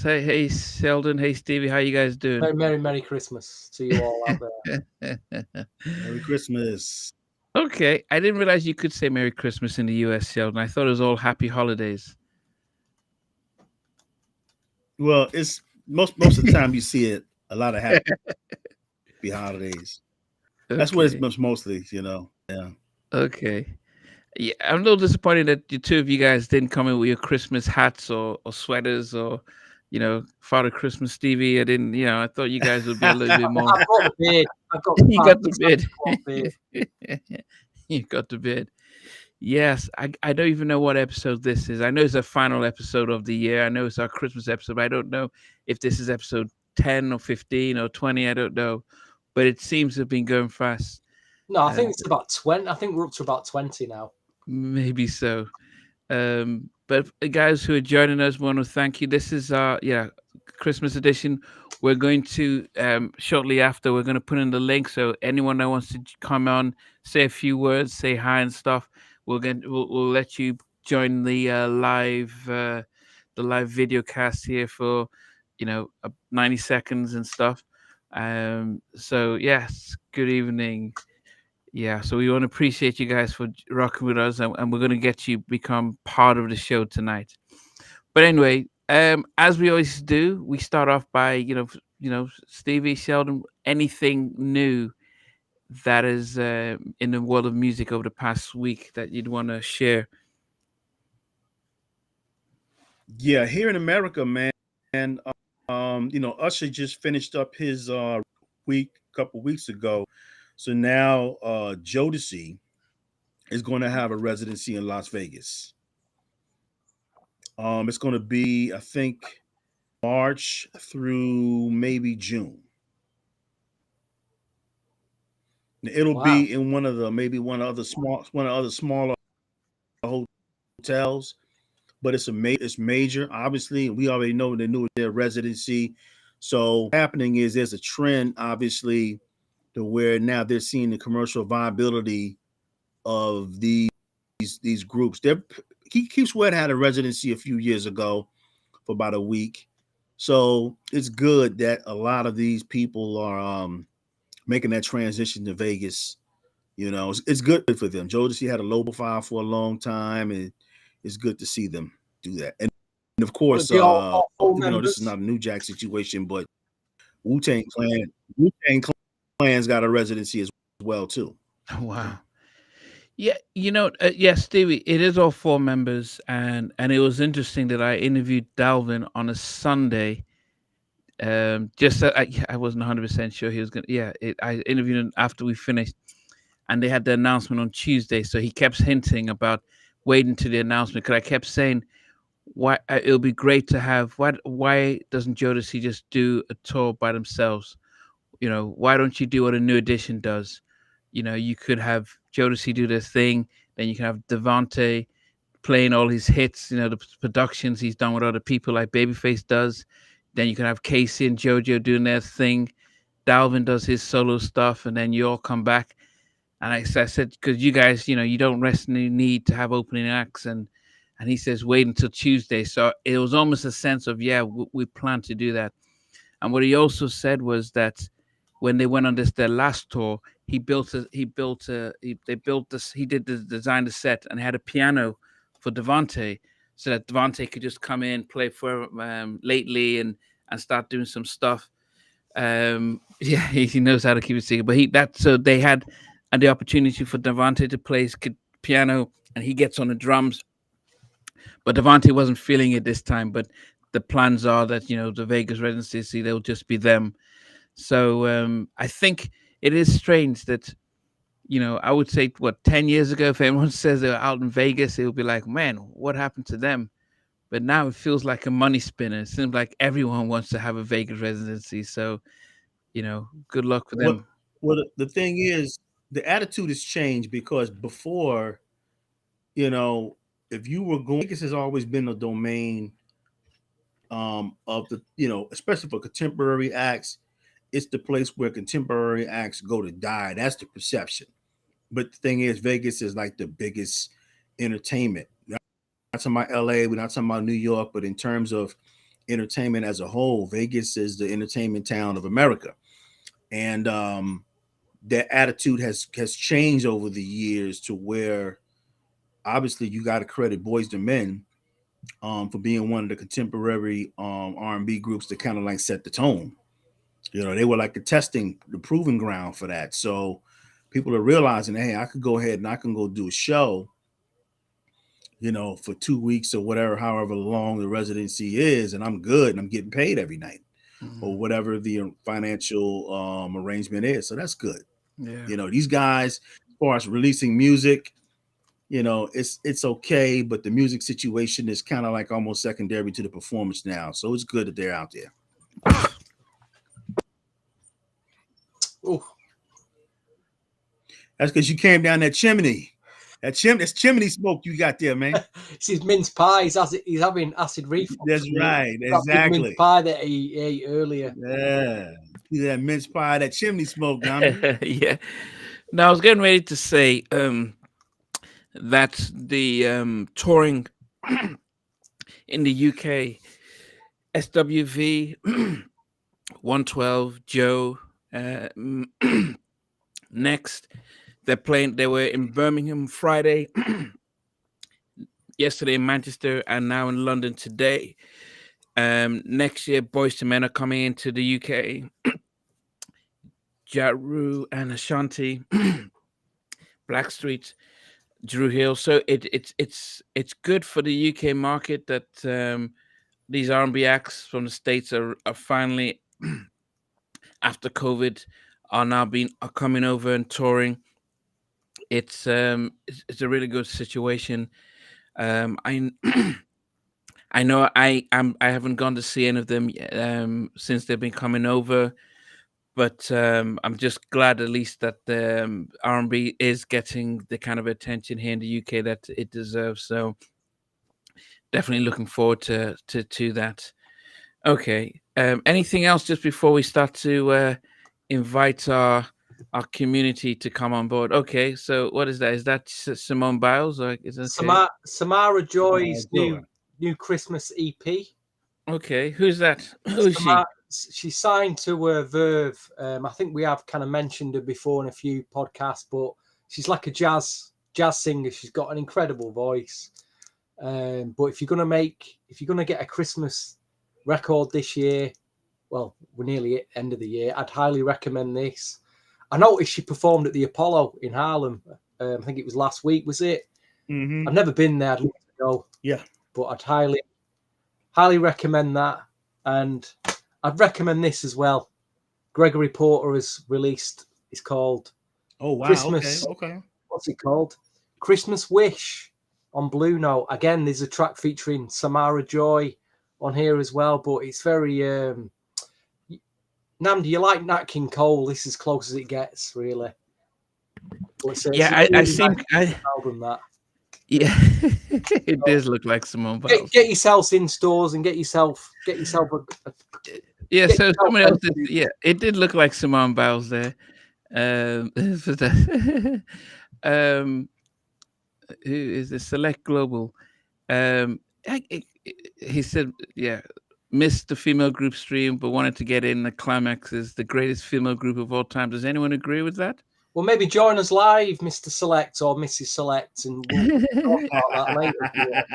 Hey, Sheldon. Hey, Stevie. How you guys doing? Merry Christmas to you all out there. Merry Christmas. Okay, I didn't realize you could say Merry Christmas in the U.S., Sheldon. I thought it was all Happy Holidays. Well, it's most of the time you see it a lot of happy holidays. That's what it's Okay, mostly. Yeah. okay. Yeah, I'm a little disappointed that the two of you guys didn't come in with your Christmas hats or sweaters or, Father Christmas, Stevie. I didn't, I thought you guys would be a little bit more. I've got the beard. I've got the You got the Santa bid. Claus beard. You got the bid. Yes, I don't even know what episode this is. I know it's a final episode of the year. I know it's our Christmas episode, but I don't know if this is episode 10 or 15 or 20. I don't know. But it seems to have been going fast. No, I Uh, think it's about 20. I think we're up to about 20 now. maybe so. But guys who are joining us, want to thank you. This is our Christmas edition. We're going to shortly after we're going to put in the link, so anyone that wants to come on, say a few words, say hi and stuff, we'll let you join the live video cast here for 90 seconds and stuff. So yes, good evening. Yeah, so we want to appreciate you guys for rocking with us, and we're going to get you become part of the show tonight. But anyway, as we always do, we start off by Stevie, Sheldon, anything new that is in the world of music over the past week that you'd want to share. Yeah, here in America, man, Usher just finished up his week a couple weeks ago. So now Jodeci is going to have a residency in Las Vegas. It's going to be, I think, March through maybe June. It'll Wow. be in one of the other smaller hotels, but it's major. Obviously, we already know they knew their residency. So happening is there's a trend, obviously, to where now they're seeing the commercial viability of these groups. Keith Sweat had a residency a few years ago for about a week. So it's good that a lot of these people are making that transition to Vegas. It's good for them. Jodeci had a low profile for a long time, and it's good to see them do that. And of Will it course, be all full even though this is members? not a New Jack situation, but Wu Tang Clan's got a residency as well too. Wow. Yeah, yeah, Stevie, it is all four members, and it was interesting that I interviewed Dalvin on a Sunday. Just I wasn't 100% sure he was gonna. Yeah, I interviewed him after we finished, and they had the announcement on Tuesday. So he kept hinting about waiting to the announcement because I kept saying why it'll be great to have. Why doesn't Jodeci just do a tour by themselves? Why don't you do what a New Edition does? You could have Jodeci do their thing, then you can have Devante playing all his hits. The productions he's done with other people like Babyface does. Then you can have Casey and JoJo doing their thing. Dalvin does his solo stuff, and then you all come back. And I said, because you guys, you don't rest in the need to have opening acts, and he says wait until Tuesday. So it was almost a sense of yeah, we plan to do that. And what he also said was that when they went on their last tour, they built this, he did the design the set and had a piano for Devante, so that Devante could just come in, play for lately, and start doing some stuff. Yeah, he knows how to keep it secret. But so they had the opportunity for Devante to play his piano, and he gets on the drums. But Devante wasn't feeling it this time. But the plans are that the Vegas residency, they'll just be them. So I think it is strange that I would say what 10 years ago, if anyone says they're out in Vegas, it would be like, man, what happened to them? But now it feels like a money spinner. It seems like everyone wants to have a Vegas residency. So good luck for What them. the thing is, the attitude has changed because before, you know, if you were going, Vegas has always been a domain of the, especially for contemporary acts. It's the place where contemporary acts go to die. That's the perception. But the thing is, Vegas is like the biggest entertainment. We're not talking about LA, we're not talking about New York, but in terms of entertainment as a whole. Vegas is the entertainment town of America, and that attitude has changed over the years to where obviously you got to credit Boys to Men for being one of the contemporary R&B groups that kind of like set the tone. You know, they were like the proving ground for that. So people are realizing, hey, I could go ahead and I can go do a show, you know, for 2 weeks or whatever, however long the residency is, and I'm good and I'm getting paid every night or Mhm. whatever the financial arrangement is. So that's good. Yeah. You know, these guys, as far as releasing music, you know, it's okay, but the music situation is kind of like almost secondary to the performance now. So it's good that they're out there. Oh, That's because you came down that chimney. That's chimney smoke you got there, man. it's his mince pie. He's having acid reflux. That's right. That big mince Exactly. pie that he ate earlier. Yeah. See that mince pie, that chimney smoke, Nnamdi. Yeah. Now I was getting ready to say that the touring in the UK, SWV, 112, Joe, next. They're playing. They were in Birmingham Friday, yesterday in Manchester, and now in London today. Next year, Boys to Men are coming into the UK. Jaru and Ashanti, Blackstreet, Drew Hill. So it's good for the UK market that these R&B acts from the States are finally after COVID are coming over and touring. It's a really good situation. I I know I haven't gone to see any of them since they've been coming over, but I'm just glad at least that the R&B is getting the kind of attention here in the UK that it deserves. So definitely looking forward to that. Okay. Anything else just before we start to invite our community to come on board? Okay. So what is that? Is that Simone Biles or is it okay? Samara Joy's Joy. new Christmas EP. Okay. Who's that? Who is she? She signed to Verve. I think we have kind of mentioned her before in a few podcasts, but she's like a jazz singer. She's got an incredible voice. But if you're gonna get a Christmas record this year, well, we're nearly at the end of the year. I'd highly recommend this. I noticed she performed at the Apollo in Harlem. I think it was last week. Was it? Mm-hmm. I've never been there. I'd love to go. Yeah. But I'd highly recommend that. And I'd recommend this as well. Gregory Porter has released, it's called Christmas. Okay. What's it called? Christmas Wish on Blue Note. Again, there's a track featuring Samara Joy on here as well, but it's very Nnamdi, you like Nat King Cole? This is as close as it gets, really. Yeah, I seem album that. Yeah, it does look like Simone Biles. Get yourselves in stores and get yourself a yeah. So someone else did. Yeah, it did look like Simone Biles there. Um, who is the Select Global? He said, yeah, missed the female group stream, but wanted to get in. The climax is the greatest female group of all time. Does anyone agree with that? Well, maybe join us live, Mr. Select or Mrs. Select, and we'll talk about that later.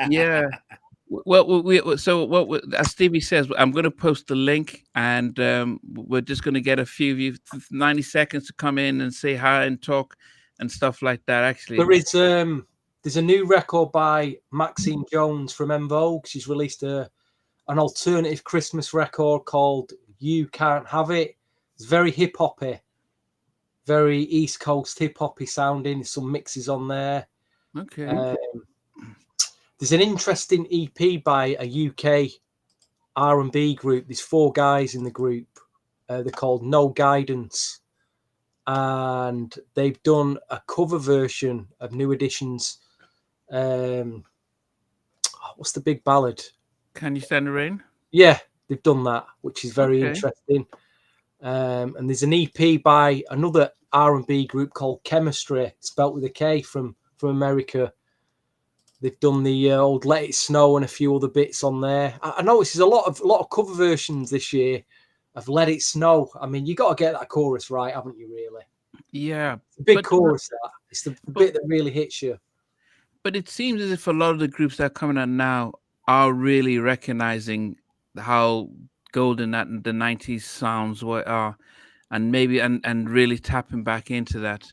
Yeah. Well, so what as Stevie says, I'm going to post the link, and we're just going to get a few of you 90 seconds to come in and say hi and talk and stuff like that. Actually, there's a new record by Maxine Jones from En Vogue. She's released an alternative Christmas record called "You Can't Have It." It's very hip hoppy. Very East Coast hip hoppy sounding. Some mixes on there. Okay. There's an interesting EP by a UK R&B group. There's 4 guys in the group. They're called No Guidance, and they've done a cover version of New Edition's. What's the big ballad? Can You Stand the Rain? Yeah, they've done that, which is very interesting. And there's an EP by another R&B group called Chemistry, spelt with a K, from America. They've done the old "Let It Snow" and a few other bits on there. I noticed there's a lot of cover versions this year of "Let It Snow." I mean, you got to get that chorus right, haven't you? Really, Yeah, it's a big but you know, chorus. That it's the but bit that really hits you. but it seems as if a lot of the groups that are coming out now are really recognizing how golden that the '90s sounds are, and maybe and really tapping back into that.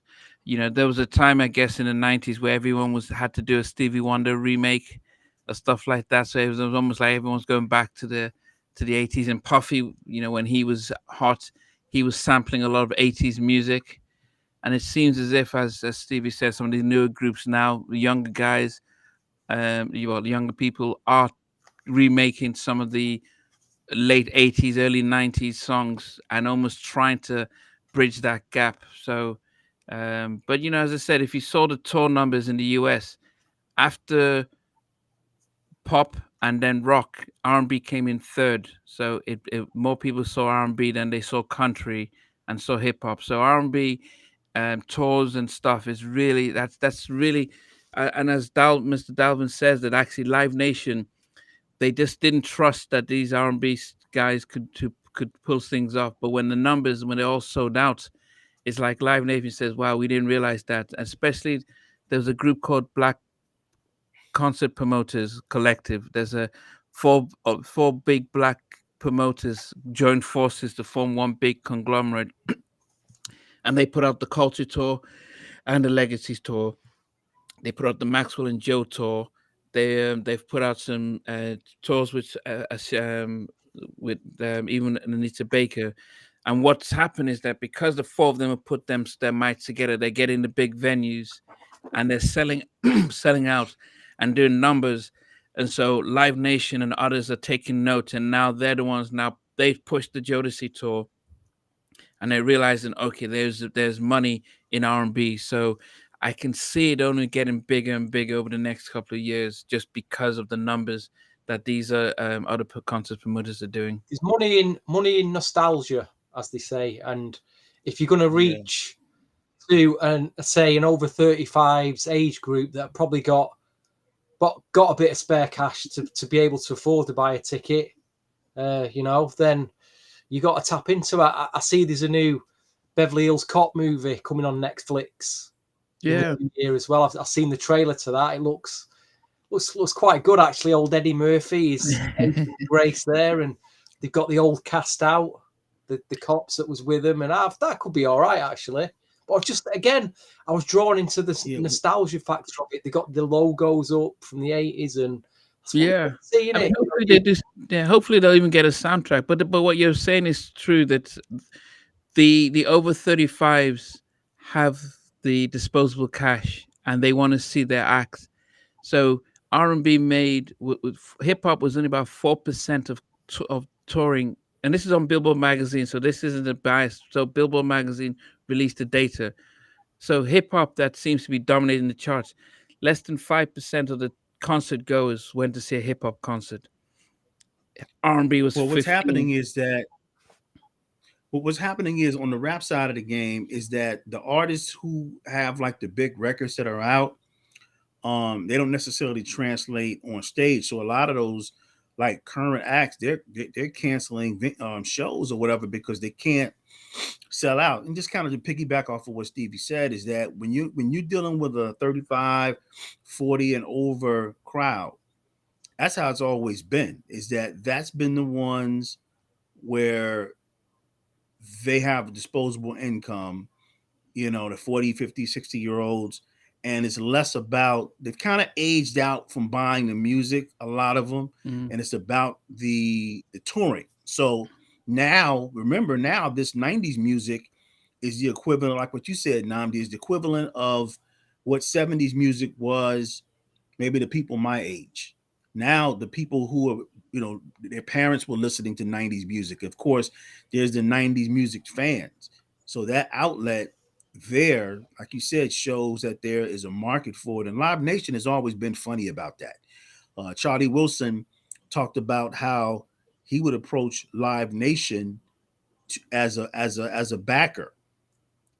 You know, there was a time I guess in the '90s where everyone was had to do a Stevie Wonder remake or stuff like that. So it was almost like everyone's going back to the '80s. And Puffy, you know, when he was hot, he was sampling a lot of '80s music. And it seems as if, as Stevie said, some of these newer groups now, the younger guys, the younger people are remaking some of the late '80s, early '90s songs and almost trying to bridge that gap. So, but you know, as I said, if you saw the tour numbers in the US after pop and then rock, R&B came in third. So it more people saw R&B than they saw country and saw hip hop. So R&B tours and stuff is really that's really and as Mr. Dalvin says that actually Live Nation, they just didn't trust that these R&B guys could pull things off. But when the numbers, when they all sold out, it's like Live Nation says, "Wow, we didn't realize that." Especially there was a group called Black Concert Promoters Collective. There's a four big black promoters joined forces to form one big conglomerate, and they put out the Culture Tour and the Legacies Tour. They put out the Maxwell and Joe tour. They've put out some tours with even Anita Baker. And what's happened is that because the four of them have put their might together, they get in the big venues and they're selling selling out and doing numbers. And so Live Nation and others are taking note, and now they're the ones now they've pushed the Jodeci tour, and they're realizing okay, there's money in R&B. So I can see it only getting bigger and bigger over the next couple of years just because of the numbers that these other concert promoters are doing. There's money in nostalgia, as they say, and if you're going to Yeah. reach to and say an over 35s age group that probably got a bit of spare cash to be able to afford to buy a ticket, then you got to tap into it. I see there's a new Beverly Hills Cop movie coming on Netflix in the Yeah. new year as well. I've seen the trailer to that. It looks quite good actually. Old Eddie Murphy is Grace there, and they've got the old cast out, the cops that was with him, and that could be all right actually. But just again, I was drawn into the Yeah. nostalgia factor of it. They got the logos up from the 80s, and that's what Yeah. we're seeing I mean, it. hopefully they do. Yeah, hopefully they'll even get a soundtrack. But what you're saying is true that the over 35s have the disposable cash and they want to see their acts. So R&B made with hip hop was only about 4% of touring, and this is on Billboard magazine. So this isn't a bias. So Billboard magazine released the data. So hip hop that seems to be dominating the charts, less than 5% of the concert goers went to see a hip hop concert. R&B was Well, 15. what's happening is on the rap side of the game is that the artists who have like the big records that are out, they don't necessarily translate on stage. So a lot of those like current acts, they're canceling shows or whatever because they can't sell out. And just kind of to piggyback off of what Stevie said is that when you're dealing with a 35, 40 and over crowd, that's how it's always been. Is that that's been the ones where they have disposable income, the 40, 50, 60 year olds. And it's less about, they've kind of aged out from buying the music, a lot of them. Mm. And it's about the touring. So now, remember now, this 90s music is the equivalent, like what you said, Nnamdi, is the equivalent of what 70s music was, maybe the people my age. Now, the people who are, their parents were listening to 90s music. Of course, there's the 90s music fans. So that outlet there, like you said, shows that there is a market for it. And Live Nation has always been funny about that. Charlie Wilson talked about how he would approach Live Nation as a backer,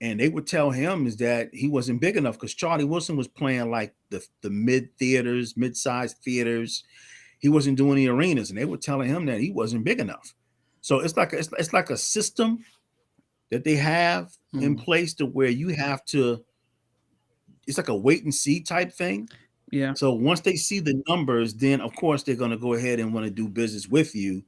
and they would tell him is that he wasn't big enough because Charlie Wilson was playing like the mid-sized theaters. He wasn't doing the arenas, and they were telling him that he wasn't big enough. So it's like a system that they have in Mm. place to where you have to. It's like a wait and see type thing. Yeah. So once they see the numbers, then of course they're going to go ahead and want to do business with you,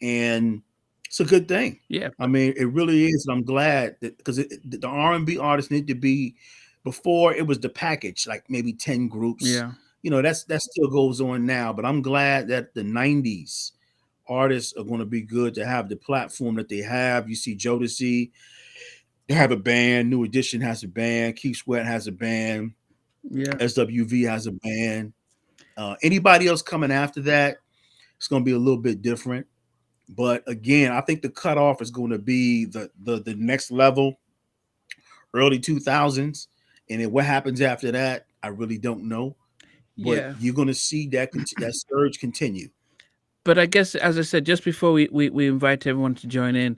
and it's a good thing. Yeah. I mean, it really is. And I'm glad that because the R&B artists need to be. Before it was the package, like maybe 10 groups. Yeah. That still goes on now. But I'm glad that the '90s artists are going to be good to have the platform that they have. You see Jodeci, they have a band. New Edition has a band. Keith Sweat has a band. Yeah. SWV has a band. Anybody else coming after that, it's going to be a little bit different. But again, I think the cutoff is going to be the next level, early 2000s, and then what happens after that, I really don't know. But Yeah. you're going to see that surge continue. But I guess, as I said, just before we invite everyone to join in,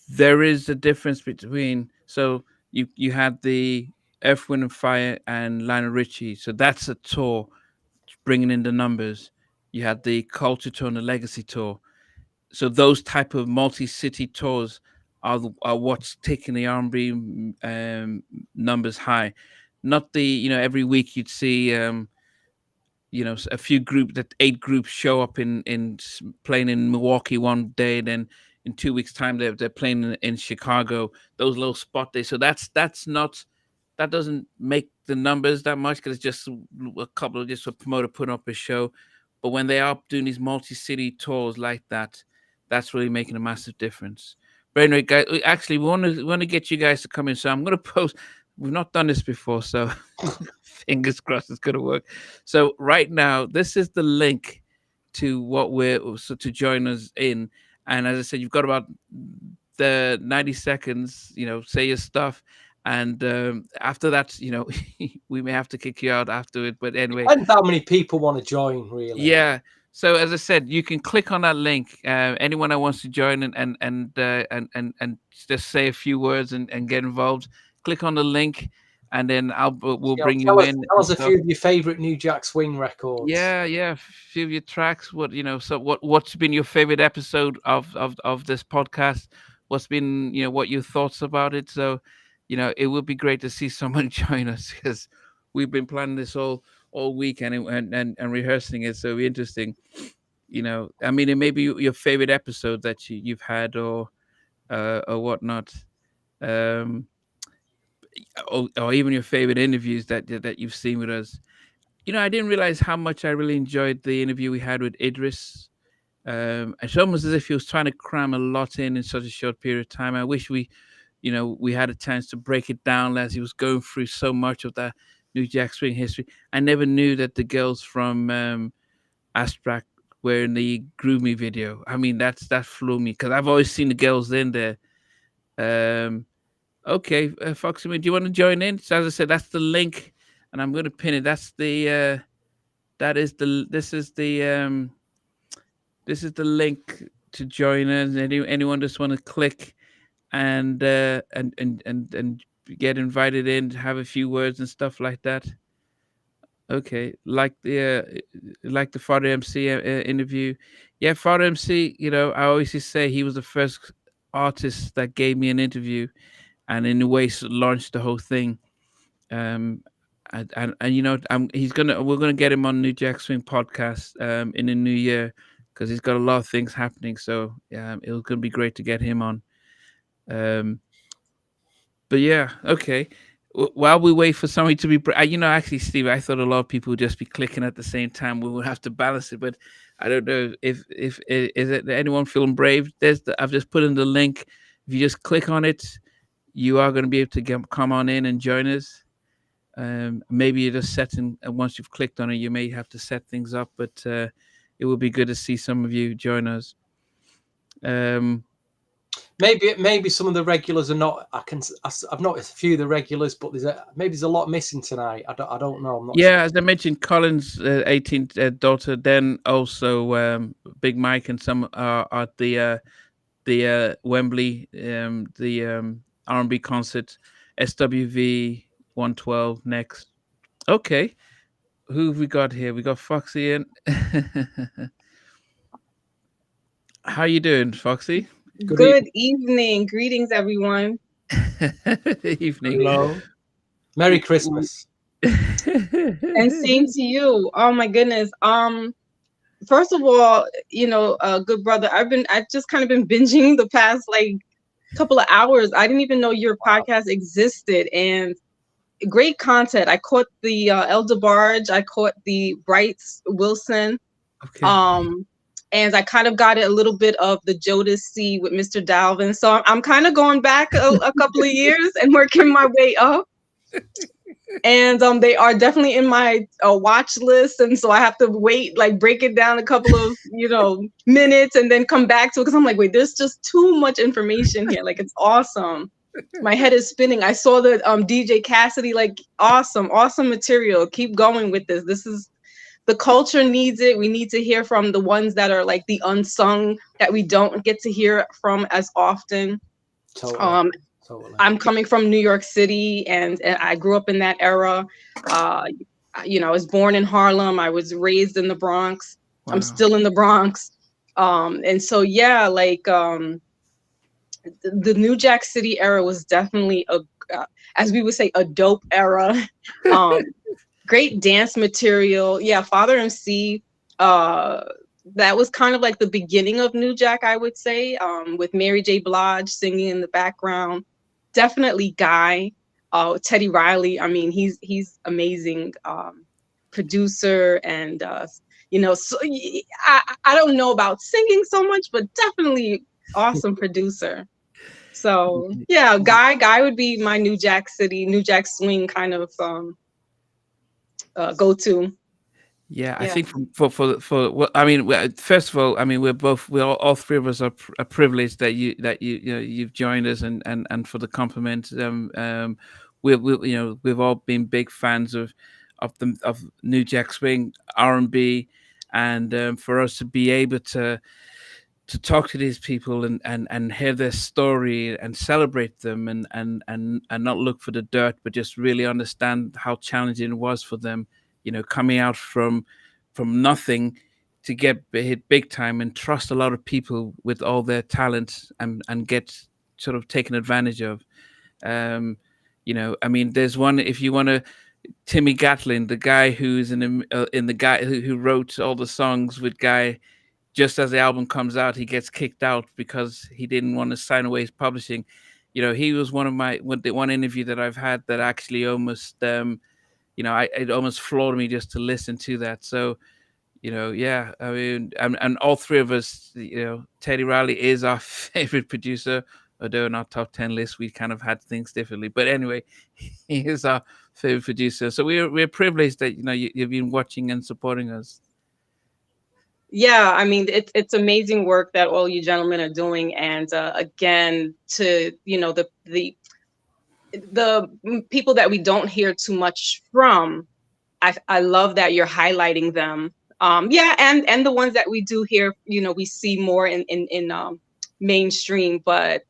there is a difference between. So you had the Earth, Wind and Fire and Lionel Richie. So that's a tour bringing in the numbers. You had the Culture Tour and the Legacy Tour. So those type of multi-city tours are what's taking the R&B numbers high. Not the every week you'd see a few group that 8 groups show up playing in Milwaukee one day, then in 2 weeks time they're playing in Chicago. Those little spot days. So that's not that doesn't make the numbers that much because it's just a couple of just a promoter putting up a show. But when they are doing these multi-city tours like that, that's really making a massive difference. But anyway, guys, actually, we want to get you guys to come in. So I'm going to post. We've not done this before, so fingers crossed it's going to work. So right now, this is the link to what to join us in. And as I said, you've got about the 90 seconds. Say your stuff, and after that, we may have to kick you out after it. But anyway, Depends how many people want to join, really. yeah. So as I said, you can click on that link. Anyone that wants to join and just say a few words and get involved, click on the link, and then we'll bring you in. Tell and us a stuff. few of your favourite New Jack Swing records. Yeah. A few of your tracks. So what's been your favorite episode of this podcast? What's been what your thoughts about it? So, it would be great to see someone join us because we've been planning this all week and rehearsing it. So it'll be interesting. I mean, it may be your favorite episode that you've had or whatnot. Um, or even your favorite interviews that you've seen with us. I didn't realize how much I really enjoyed the interview we had with Idris. It's almost as if he was trying to cram a lot in such a short period of time. I wish we had a chance to break it down as he was going through so much of that New Jack Swing history. I never knew that the girls from Astrak were in the Groove Me video. I mean, that flew me because I've always seen the girls in there. Um, okay, Foxy, do you want to join in? So as I said, that's the link, and I'm going to pin it. That's the that is the this is the link to join us. Anyone just want to click and get invited in, to have a few words and stuff like that. Okay, like the Father MC interview. Yeah, Father MC. I always used to say he was the first artist that gave me an interview, and in a way launched the whole thing. Um, and we're gonna get him on New Jack Swing podcast in the new year because he's got a lot of things happening. So it's gonna be great to get him on. Um, but yeah, okay. While we wait for somebody to be, actually, Steve, I thought a lot of people would just be clicking at the same time. We would have to balance it, but I don't know if is it anyone feeling brave. I've just put in the link. If you just click on it, you are going to be able to come on in and join us. Maybe you're just setting, and once you've clicked on it, you may have to set things up, but it would be good to see some of you join us. Maybe some of the regulars are not. I've noticed a few of the regulars, but there's a lot missing tonight. I don't know. I'm not Yeah, sure. as I mentioned, Colin's 18th daughter, then also Big Mike and some are at the Wembley, the R&B concert, SWV 112 next. Okay, who have we got here? We got Foxy and how you doing, Foxy? Good Good evening. evening. Greetings, everyone. Evening. Hello. Merry Christmas. And same to you. Oh my goodness. First of all, good brother, I've just kind of been binging the past like couple of hours. I didn't even know your podcast existed, and great content. I caught the Elder Barge, I caught the Brights Wilson. Okay. And I kind of got a little bit of the Jodeci with Mr. Dalvin. So I'm kind of going back a couple of years and working my way up. And they are definitely in my watch list. And so I have to wait, like break it down a couple of, minutes and then come back to it. Because I'm like, wait, there's just too much information here. Like, it's awesome. My head is spinning. I saw the DJ Cassidy, like, awesome material. Keep going with this. This is, the culture needs it. We need to hear from the ones that are like the unsung that we don't get to hear from as often. Totally. I'm coming from New York City, and I grew up in that era. I was born in Harlem. I was raised in the Bronx. Wow. I'm still in the Bronx. And so, yeah, like the New Jack City era was definitely as we would say, a dope era. Great dance material. Yeah, Father MC. That was kind of like the beginning of New Jack, I would say, with Mary J. Blige singing in the background. Definitely Guy, Teddy Riley. I mean, he's amazing producer, and so I don't know about singing so much, but definitely awesome producer. So yeah, Guy would be my New Jack swing kind of go to. Yeah, I think for well, I mean, first of all, I mean, we're all three of us are privileged that you've joined us, and for the compliment. We've all been big fans of New Jack Swing, R&B, and for us to be able to talk to these people and hear their story and celebrate them and not look for the dirt, but just really understand how challenging it was for them, coming out from nothing to get hit big time and trust a lot of people with all their talents and get sort of taken advantage of. I mean, there's one, if you want to, Timmy Gatlin, the guy who's in the guy who wrote all the songs with Guy. Just as the album comes out, he gets kicked out because he didn't want to sign away his publishing. He was the one interview that I've had that actually almost, it almost floored me just to listen to that. So, yeah, I mean, and all three of us, Teddy Riley is our favorite producer, although in our top 10 list, we kind of had things differently. But anyway, he is our favorite producer. So we're privileged that, you've been watching and supporting us. Yeah, I mean, it's amazing work that all you gentlemen are doing, and again, to the people that we don't hear too much from, I love that you're highlighting them. Yeah, and the ones that we do hear, we see more in mainstream, but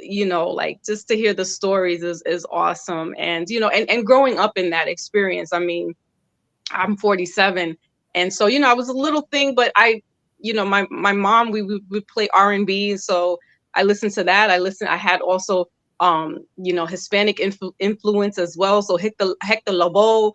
like just to hear the stories is awesome, and and growing up in that experience. I mean, I'm 47. And so, I was a little thing, but my mom, we would play R&B. So I listened to that. I had also, Hispanic influence as well. So Hector Lavoe,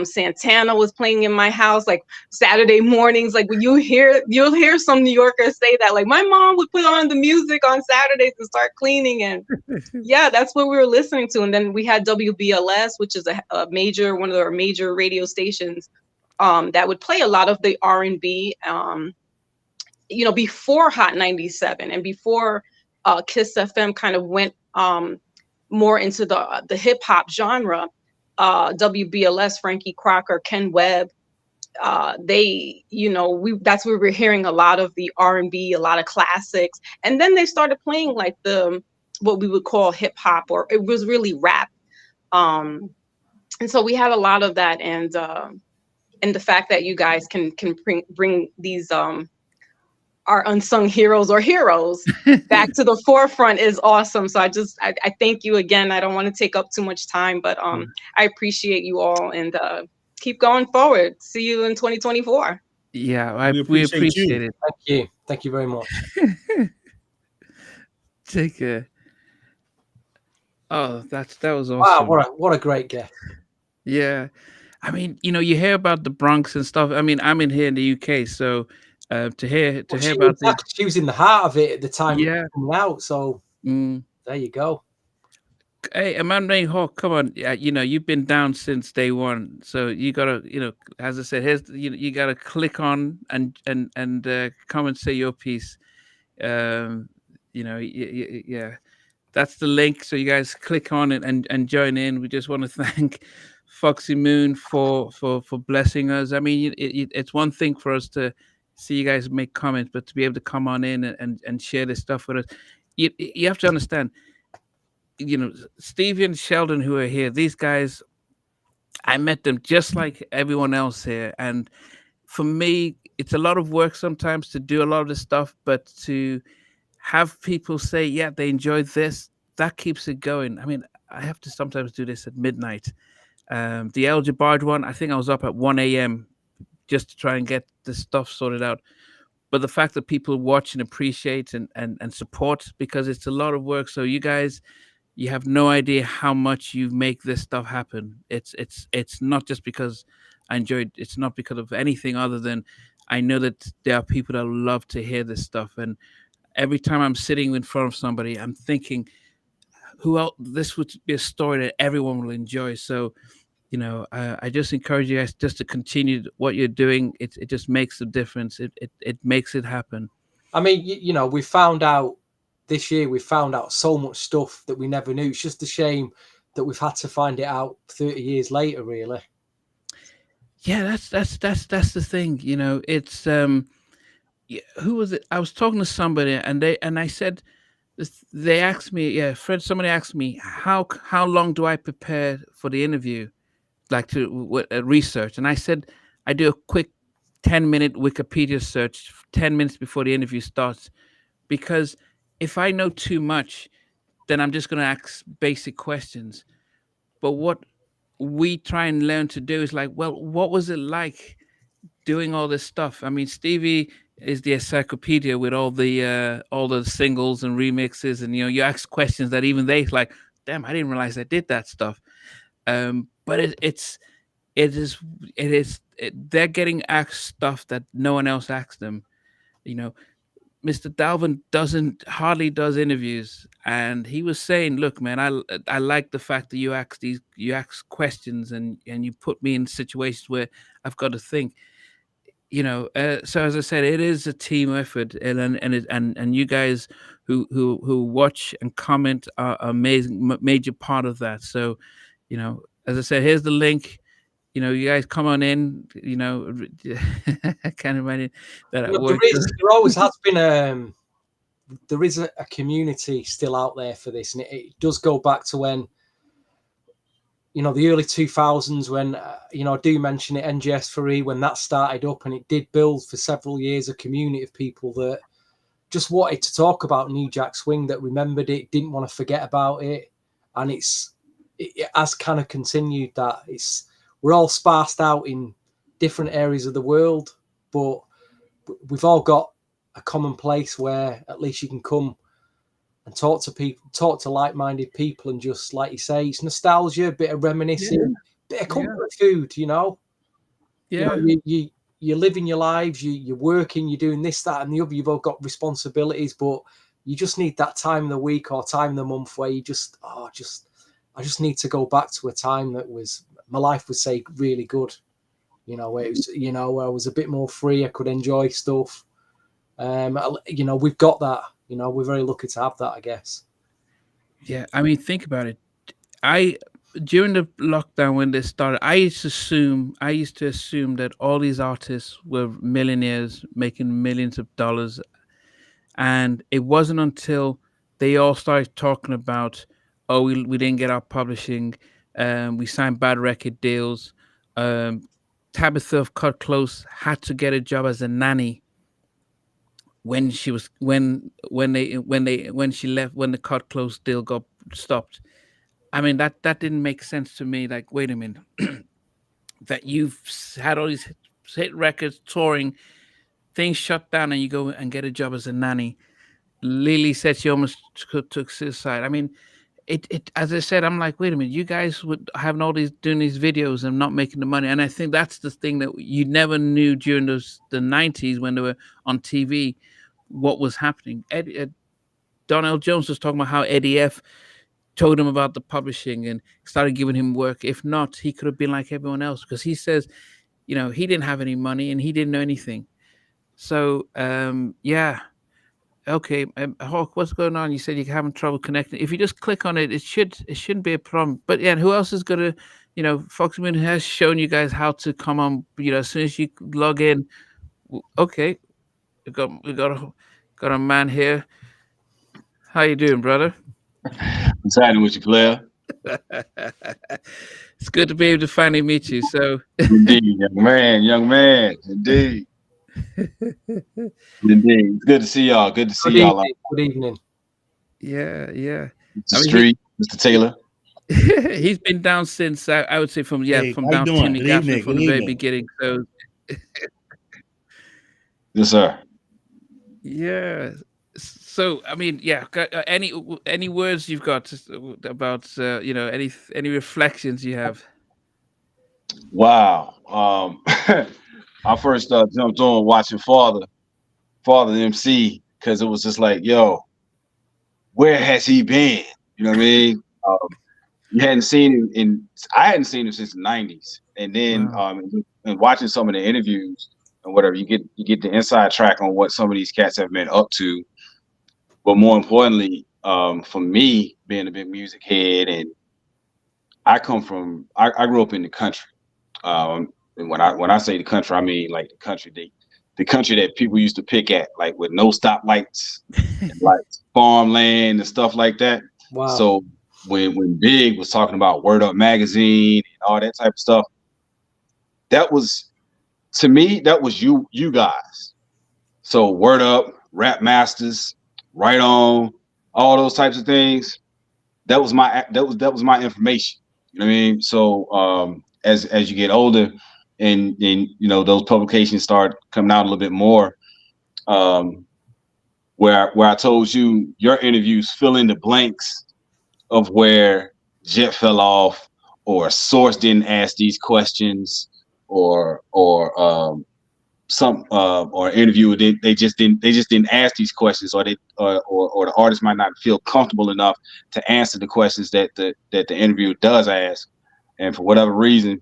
Santana was playing in my house, like Saturday mornings. Like when you'll hear some New Yorkers say that, like my mom would put on the music on Saturdays to start cleaning. And yeah, that's what we were listening to. And then we had WBLS, which is one of our major radio stations, that would play a lot of the R&B, before Hot 97 and before Kiss FM kind of went more into the hip hop genre. WBLS, Frankie Crocker, Ken Webb, that's where we're hearing a lot of the R&B, a lot of classics. And then they started playing like what we would call hip hop, or it was really rap. And so we had a lot of that, and the fact that you guys can bring these our unsung heroes or heroes back to the forefront is awesome. So I thank you again. I don't want to take up too much time, but I appreciate you all, and keep going forward. See you in 2024. Yeah, We we appreciate appreciate you. it. Thank you very much. Take care. Oh, that was Wow, awesome. what a great gift. Yeah, I mean, you hear about the Bronx and stuff. I mean, I'm in here in the UK, so to Well, hear about the she was in the heart of it at the time it yeah. was coming out. So Mm, there you go. hey, Amanda Hawk, come on. Yeah, you've been down since day one, so you gotta, as I said, here's you gotta click on and come and say your piece. Um, yeah, that's the link. So you guys click on it and join in. We just want to thank Foxy Moon for blessing us. I mean, it's one thing for us to see you guys make comments, but to be able to come on in and share this stuff with us, you have to understand. Stevie and Sheldon who are here. These guys, I met them just like everyone else here, and for me, it's a lot of work sometimes to do a lot of this stuff, but to have people say, yeah, they enjoyed this, that keeps it going. I mean, I have to sometimes do this at midnight. The El Jabard one, I think I was up at 1 a.m. just to try and get this stuff sorted out. But the fact that people watch and appreciate and support, because it's a lot of work. So you guys, you have no idea how much you make this stuff happen. It's not just because I enjoyed. It's not because of anything other than I know that there are people that love to hear this stuff. And every time I'm sitting in front of somebody, I'm thinking, who else? This would be a story that everyone will enjoy. So, I just encourage you guys just to continue what you're doing. It just makes a difference. It makes it happen. I mean, we found out this year. We found out so much stuff that we never knew. It's just a shame that we've had to find it out 30 years later. Really. Yeah, that's the thing. It's who was it? I was talking to somebody, and I said, they asked me, yeah, Fred. Somebody asked me how long do I prepare for the interview, like to research, and I said I do a quick 10-minute Wikipedia search 10 minutes before the interview starts, because if I know too much, then I'm just going to ask basic questions. But what we try and learn to do is like, well, what was it like doing all this stuff? I mean, Stevie is the encyclopedia with all the singles and remixes, and you ask questions that even they like. Damn, I didn't realize I did that stuff. But it is they're getting asked stuff that no one else asks them. You know, Mr. Dalvin doesn't hardly does interviews, and he was saying, "Look, man, I like the fact that you ask questions and you put me in situations where I've got to think." So as I said, it is a team effort, and you guys who watch and comment are amazing, major part of that. So, as I said, here's the link. You guys come on in. I can't imagine that at work. There always has been there is a community still out there for this, and it does go back to when the early 2000s, when I do mention it, NGS3, when that started up, and it did build for several years a community of people that just wanted to talk about New Jack Swing, that remembered it, didn't want to forget about it, and it has kind of continued that. We're all sparsed out in different areas of the world, but we've all got a common place where at least you can come and talk to people, talk to like-minded people, and just, like you say, it's nostalgia, a bit of reminiscing, bit of comfort food. Yeah. You're living your lives, you're working, you're doing this, that, and the other. You've all got responsibilities, but you just need that time of the week or time of the month where you I just need to go back to a time that was, my life was, say, really good. Where it was, where I was a bit more free, I could enjoy stuff. We've got that. We're very lucky to have that, I guess. Yeah, I mean, think about it. I During the lockdown when this started, I used to assume that all these artists were millionaires making millions of dollars, and it wasn't until they all started talking about, oh, we didn't get our publishing, we signed bad record deals. Um, Tabitha of Cut Close had to get a job as a nanny when she was when she left, when the cut close deal got stopped. I mean, that didn't make sense to me. Like, wait a minute, that had all these hit records, touring, things shut down, and you go and get a job as a nanny. Lily said she almost took suicide. I mean, it as I said, I'm like, wait a minute, you guys would having all these doing these videos and not making the money. And I think that's the thing that you never knew during the 90s when they were on TV, what was happening. Donnell Jones was talking about how Eddie F told him about the publishing and started giving him work. If not, he could have been like everyone else, because he says, he didn't have any money and he didn't know anything. So yeah. Okay, Hawk, what's going on? You said you're having trouble connecting. If you just click on it, it shouldn't be a problem. But yeah, and who else is gonna, Fox Moon has shown you guys how to come on. As soon as you log in. Okay, we got a man here. How you doing, brother? What's happening with you, player? It's good to be able to finally meet you. So Indeed, young man, indeed. Indeed. It's good to see y'all. Good to see y'all. Good evening. Yeah, yeah. Mr. Street, Mr. Taylor. He's been down since I would say from Hey, from how you down doing? Timmy Good Gaffney evening, from good the very evening. beginning. So Yes, sir. yeah. So I mean, yeah. Any words you've got about any reflections you have? Wow. I first jumped on watching Father MC, because it was just like, yo, where has he been? You know what I mean? You hadn't seen him I hadn't seen him since the '90s, and then Wow. and watching some of the interviews and whatever, you get the inside track on what some of these cats have been up to. But more importantly, for me being a big music head, and I grew up in the country. And when I say the country, I mean like the country that people used to pick at, like with no stoplights and like farmland and stuff like that. Wow. So when Big was talking about Word Up Magazine and all that type of stuff, that was, to me, that was you guys. So Word Up, Rap Masters, Right On, all those types of things. That was my information. You know what I mean? So as you get older, and those publications start coming out a little bit more, where I told you your interviews fill in the blanks of where Jet fell off, or Source didn't ask these questions, or some or interviewer they just didn't ask these questions, or the artist might not feel comfortable enough to answer the questions that the interviewer does ask, and for whatever reason,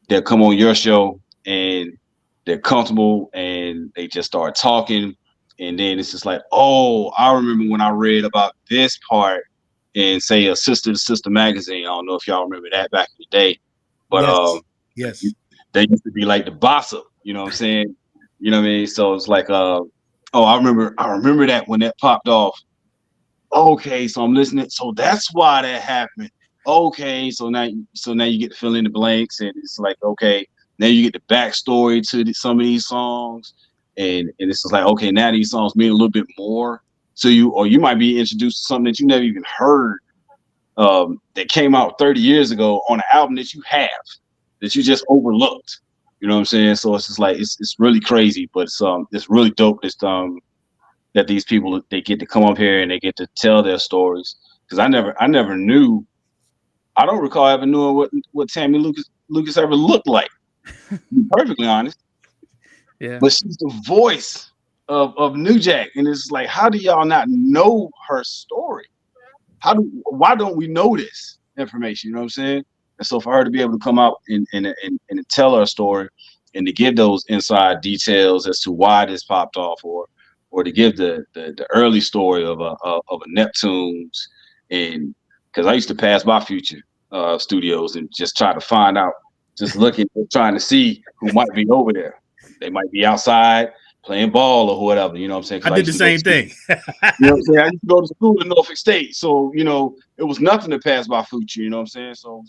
they'll come on your show and they're comfortable and they just start talking, and then it's just like, oh, I remember when I read about this part in, say, a Sister to Sister magazine. I don't know if y'all remember that back in the day, but Yes. they used to be like the gossip, you know what I'm saying? You know what I mean? So it's like, oh, I remember that when that popped off. Okay, so I'm listening. So that's why that happened. Okay, so now you get to fill in the blanks, and it's like, okay, now you get the backstory to some of these songs, and it's just like, okay, now these songs mean a little bit more. So you might be introduced to something that you never even heard, that came out 30 years ago on an album that you have, that you just overlooked. You know what I'm saying? So it's just like, it's really crazy, but it's really dope. That these people, they get to come up here and they get to tell their stories. Because I never knew. I don't recall ever knowing what Tammy Lucas ever looked like. To be perfectly honest. Yeah. But she's the voice of New Jack, and it's like, how do y'all not know her story? Why don't we know this information? You know what I'm saying? And so for her to be able to come out and tell her story, and to give those inside details as to why this popped off, or to give the early story of a Neptune's, and because I used to pass by Future Studios and just try to find out, just looking, trying to see who might be over there. They might be outside playing ball or whatever, you know what I'm saying? I did the same thing. You know what I'm saying? I used to go to school in Norfolk State, so it was nothing to pass by Future. You know what I'm saying? So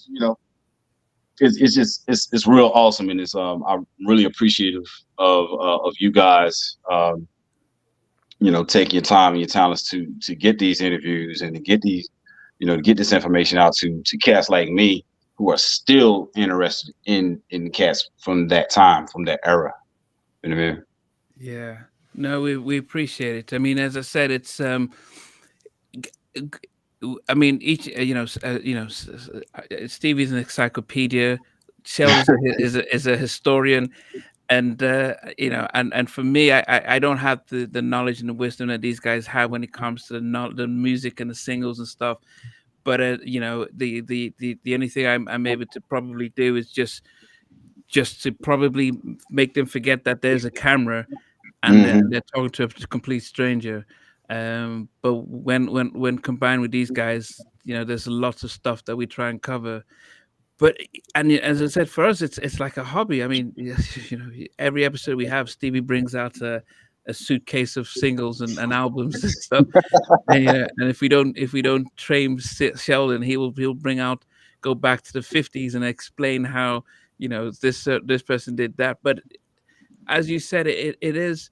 it's real awesome, and I'm really appreciative of you guys take your time and your talents to get these interviews and to get these, to get this information out to cats like me who are still interested in cats from that time, from that era. You know what I mean? Yeah. No, we appreciate it. I mean, as I said, it's I mean, each Stevie's an encyclopedia. Sheldon's is a historian, and and for me, I don't have the knowledge and the wisdom that these guys have when it comes to the music and the singles and stuff. But the only thing I'm able to probably do is just to probably make them forget that there's a camera and Mm-hmm. they're talking to a complete stranger. But when combined with these guys, there's lots of stuff that we try and cover. But and as I said, for us, it's like a hobby. I mean, every episode we have, Stevie brings out a suitcase of singles and albums and stuff. And and if we don't train Sheldon, he'll bring out go back to the 50s and explain how this person did that. But as you said, it is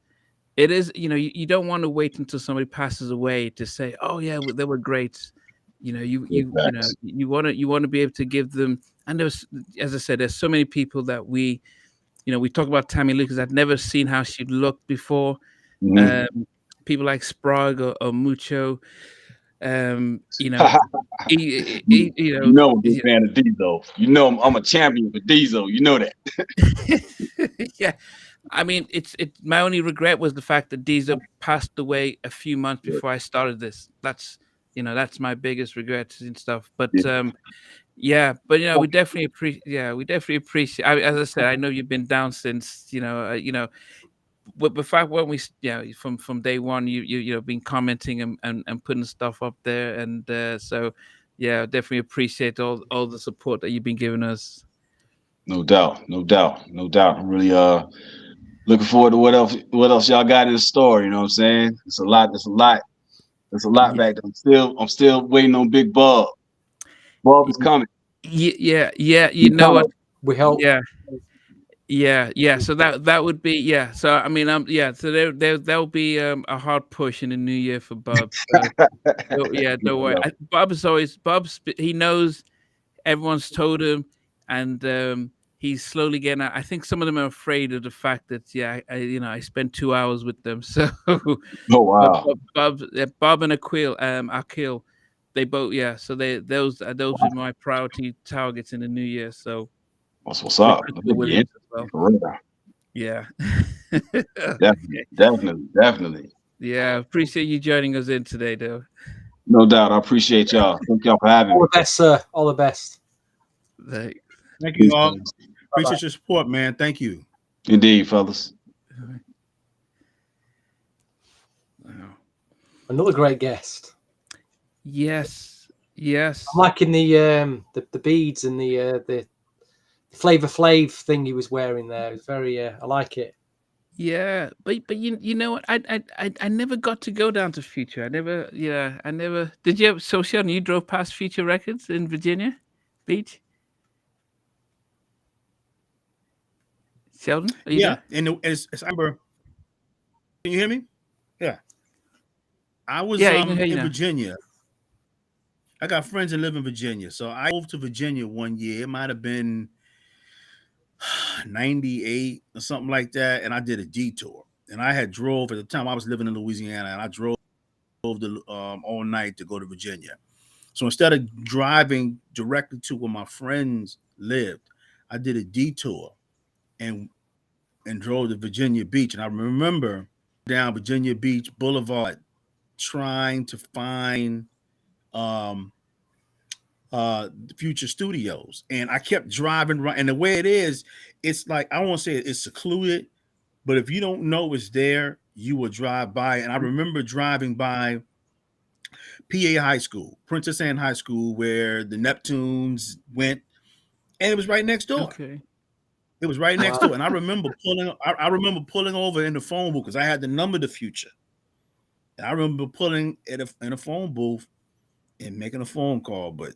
you don't want to wait until somebody passes away to say, oh yeah, they were great. Facts. You want to be able to give them. And there's, as I said, there's so many people that we talk about Tammy Lucas. I'd never seen how she looked before. Mm-hmm. People like Sprague or Mucho. You know, he, you know, I'm a big fan of Diesel. I'm a champion for Diesel. You know that. yeah. I mean, it's my only regret was the fact that Diesel passed away a few months before I started this. That's my biggest regret and stuff. But Yeah. yeah, but we definitely appreciate. Yeah, we definitely appreciate. As I said, I know you've been down since But the fact when from day one, been commenting and putting stuff up there, and so yeah, definitely appreciate all the support that you've been giving us. No doubt, no doubt, no doubt. I'm really looking forward to what else y'all got in the store. You know what I'm saying? It's a lot. There's a lot Yeah, back there. I'm still waiting on Big Bob. Bob is coming. yeah. You He's know coming. what? We hope. Yeah, yeah. So that would be yeah. So I mean, yeah. So there'll be a hard push in the new year for Bob. So yeah, don't worry. He knows everyone's told him, and he's slowly getting out. I think some of them are afraid of the fact that I spent 2 hours with them. So, Oh but wow, Bob and Akil, they both So those are my priority targets in the new year. So that's what's with up. Crystal Yeah, Williams as well. for real. Yeah. Definitely, definitely, definitely. Yeah, appreciate you joining us in today, though. No doubt. I appreciate y'all. Thank y'all for having All me. the best, sir. All the best. Like, Thank you all. Peace. Appreciate your support, man. Thank you. Indeed, fellas. wow. Another great guest. Yes. I'm liking the beads and the Flavor Flav thing he was wearing there. It's very I like it. Yeah, but you know what? I never got to go down to Future. I never. Did you? So Sheldon, you drove past Future Records in Virginia Beach. Sheldon, are you Yeah, there? and as I remember, can you hear me? Yeah, I was Yeah, you can hear you in now. Virginia. I got friends that live in Virginia, so I moved to Virginia one year. It might have been 98 or something like that, and I did a detour. And I had drove at the time I was living in Louisiana, and I drove all night to go to Virginia. So instead of driving directly to where my friends lived, I did a detour and drove to Virginia Beach. And I remember down Virginia Beach Boulevard trying to find um the Future Studios. And I kept driving right. And the way it is, it's like I don't want to say it's secluded, but if you don't know it's there, you will drive by. And I remember driving by PA High School, Princess Anne High School, where the Neptunes went, and it was right next door. Okay. It was right next door, and I remember pulling. I remember pulling over in the phone booth because I had the number to Future. And I remember pulling in a phone booth and making a phone call, but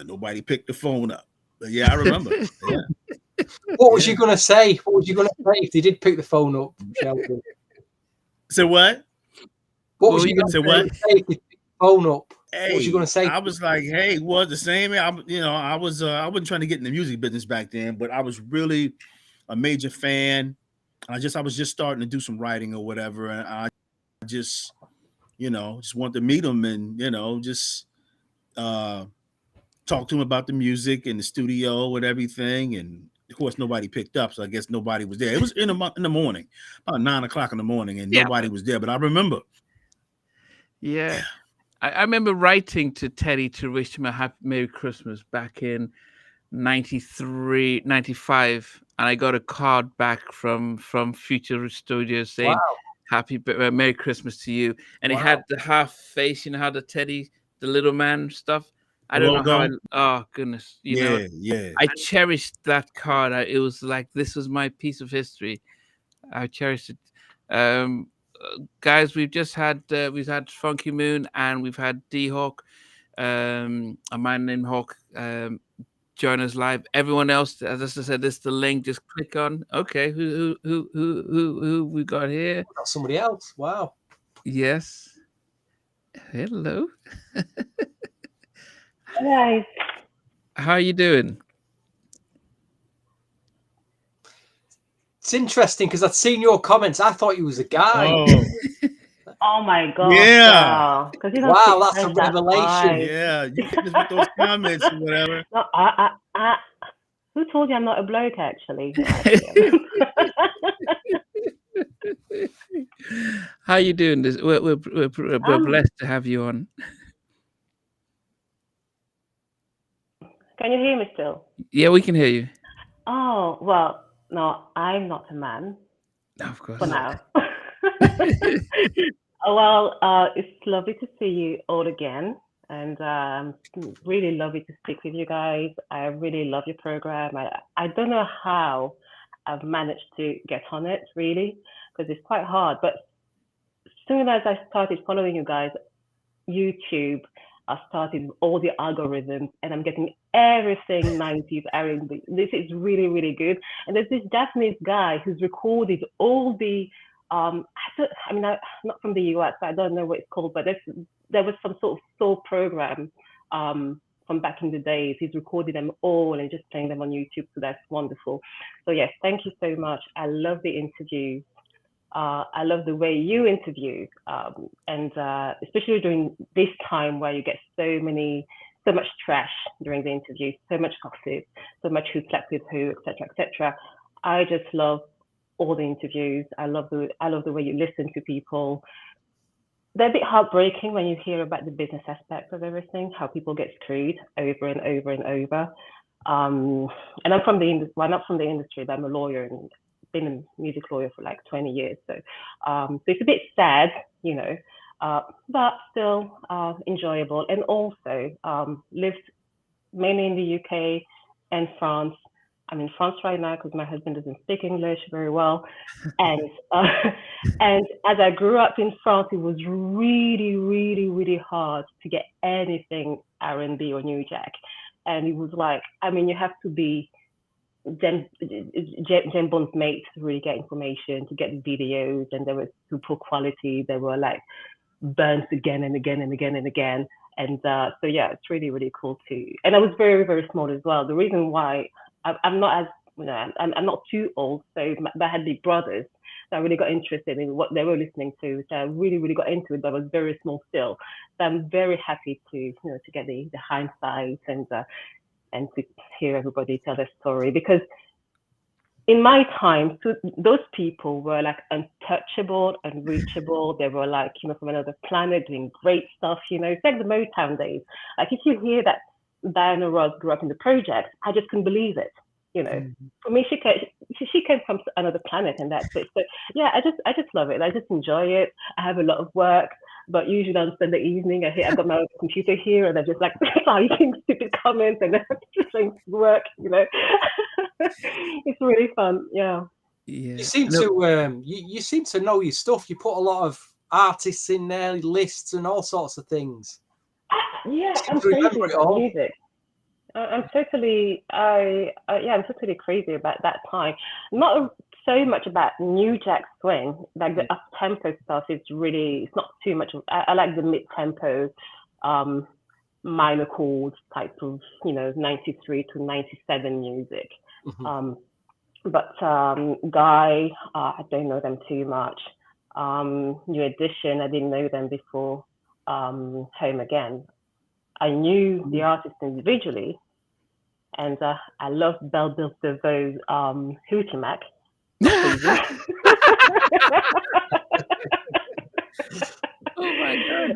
nobody picked the phone up. But yeah, I remember. Yeah. What was you gonna say? What was you gonna say if they did pick the phone up, Sheldon? So what? What was you gonna say? What? say if you picked the phone up? Hey, What was you going to say? I was like, hey, was the same. I wasn't trying to get in the music business back then, but I was really a major fan. I was just starting to do some writing or whatever, and I just, just wanted to meet him and just talk to him about the music and the studio and everything. And of course, nobody picked up, so I guess nobody was there. It was in the morning, about 9 o'clock in the morning, and Yeah, nobody was there. But I remember. yeah. I remember writing to Teddy to wish him a happy Merry Christmas back in 93, 95, and I got a card back from Future Studios saying Wow. Merry Christmas to you, and it Wow. had the half face, how the Teddy, the little man stuff. I The don't know how. logo? Oh goodness, Yeah. I cherished that card. It was like this was my piece of history. I cherished it. Guys, we've had Funky Moon and we've had D Hawk, a man named Hawk, join us live. Everyone else, as I said, this is the link. Just click on. Okay, who we got here? Got somebody else. Wow. Yes. Hello. Guys, How are you doing? It's interesting because I'd seen your comments. I thought you was a guy. Oh, oh my God. Yeah. Because Wow, that's a revelation. yeah. You hit us with those comments or whatever. No, who told you I'm not a bloke, actually? How you doing? We're blessed to have you on. Can you hear me still? Yeah, we can hear you. Oh, well, no, I'm not a man Of course. for now. Well, it's lovely to see you all again. And really lovely to speak with you guys. I really love your program. I don't know how I've managed to get on it, really, because it's quite hard. But as soon as I started following you guys, YouTube, I started all the algorithms, and I'm getting everything 90s R&B. This is really, really good. And there's this Japanese guy who's recorded all the I'm not from the US, so I don't know what it's called, but there was some sort of soul program from back in the days. He's recorded them all and just playing them on YouTube, so that's wonderful. So yes, thank you so much. I love the interviews. I love the way you interview, and especially during this time where you get so much trash during the interview, so much gossip, so much who slept with who, etc., etc. I just love all the interviews. I love the way you listen to people. They're a bit heartbreaking when you hear about the business aspect of everything, how people get screwed over and over and over. And I'm from the industry. Well, not from the industry, but I'm a lawyer and been a music lawyer for like 20 years. So it's a bit sad, but still enjoyable. And also lived mainly in the UK and France. I'm in France right now because my husband doesn't speak English very well. And and as I grew up in France, it was really, really, really hard to get anything R&B or New Jack. And it was like, you have to be Jen Bond's mate to really get information, to get the videos, and they were super quality. They were like burnt again and again and again and again. And so yeah, it's really, really cool too. And I was very, very small as well. The reason why I'm not as, I'm not too old, so I had big brothers. So I really got interested in what they were listening to. So I really, really got into it, but I was very small still. So I'm very happy to get the hindsight and to hear everybody tell their story, because in my time, those people were like untouchable, unreachable. They were like, from another planet doing great stuff, It's like the Motown days. Like if you hear that Diana Ross grew up in the projects, I just couldn't believe it. For me, she came from another planet, and that's it. So yeah, I just love it. I just enjoy it. I have a lot of work, but usually on Sunday evening, I've got my own computer here, and I'm just like typing stupid comments and just doing work. It's really fun. Yeah. You seem to you seem to know your stuff. You put a lot of artists in there, lists, and all sorts of things. Yeah, I'm crazy about music. I'm totally crazy about that time. Not so much about New Jack Swing. Like the up tempo stuff is really, it's not too much. I like the mid tempo, minor chords type of, 93 to 97 music. But Guy, I don't know them too much. New Edition, I didn't know them before. Home Again. I knew the artists individually, and I love Belle Biv DeVoe's Hootie Mac. Oh my god!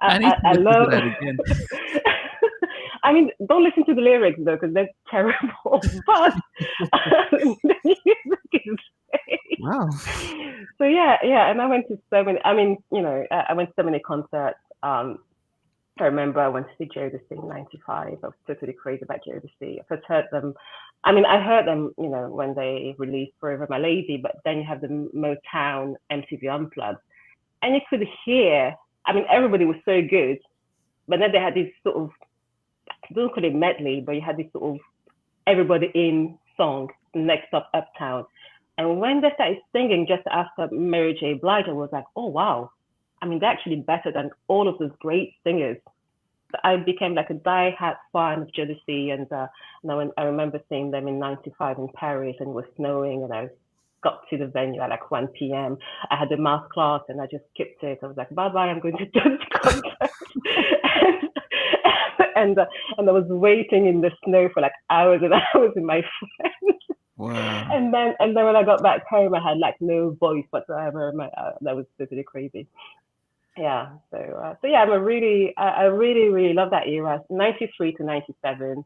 I love that again. I mean, don't listen to the lyrics though, because they're terrible. But the music is great. Wow. So yeah, and I went to so many. I mean, I went to so many concerts. I remember I went to see Jodeci in '95. I was totally crazy about Jodeci. I first heard them. I mean, I heard them, when they released Forever My Lady. But then you have the Motown MTV Unplugged, and you could hear. I mean, everybody was so good, but then they had this sort of, don't call it medley, but you had this sort of everybody in song, Next Up Uptown. And when they started singing just after Mary J. Blige, I was like, oh, wow. I mean, they're actually better than all of those great singers. So I became like a die-hard fan of Jodeci. And I remember seeing them in '95 in Paris, and it was snowing, and I got to the venue at like 1 p.m. I had a math class, and I just skipped it. I was like, bye-bye, I'm going to Jodeci concert. And I was waiting in the snow for like hours and hours with my friends. Wow. And then when I got back home, I had like no voice whatsoever. That was totally crazy. Yeah. So yeah, I really love that era, '93 to '97.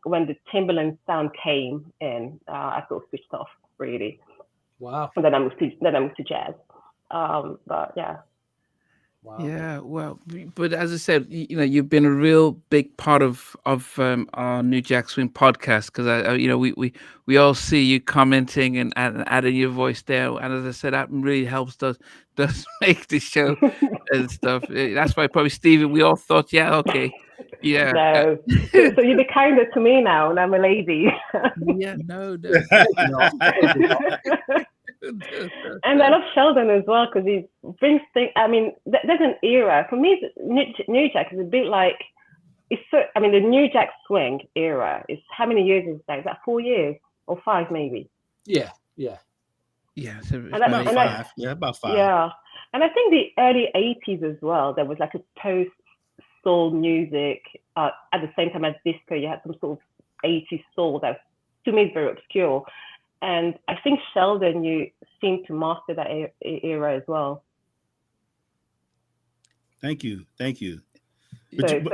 When the Timberland sound came in, I sort of switched off really. Wow. And then I moved to jazz. But yeah. Wow. Yeah, well, but as I said, you've been a real big part of our New Jack Swing podcast, because we all see you commenting and adding your voice there, and as I said, that really helps us does make the show and stuff. That's why probably Stevie, we all thought, yeah, okay, yeah. No, so you be kinder to me now, and I'm a lady. Yeah, no. And I love Sheldon as well, because he brings things. I mean, there's an era for me. New Jack is a bit like the New Jack Swing era is how many years is that? Is that 4 years or 5 maybe? Yeah. So about 5. Yeah, about 5. Yeah, and I think the early '80s as well. There was like a post soul music at the same time as disco. You had some sort of '80s soul that to me is very obscure. And I think Sheldon, you seem to master that era as well. Thank you.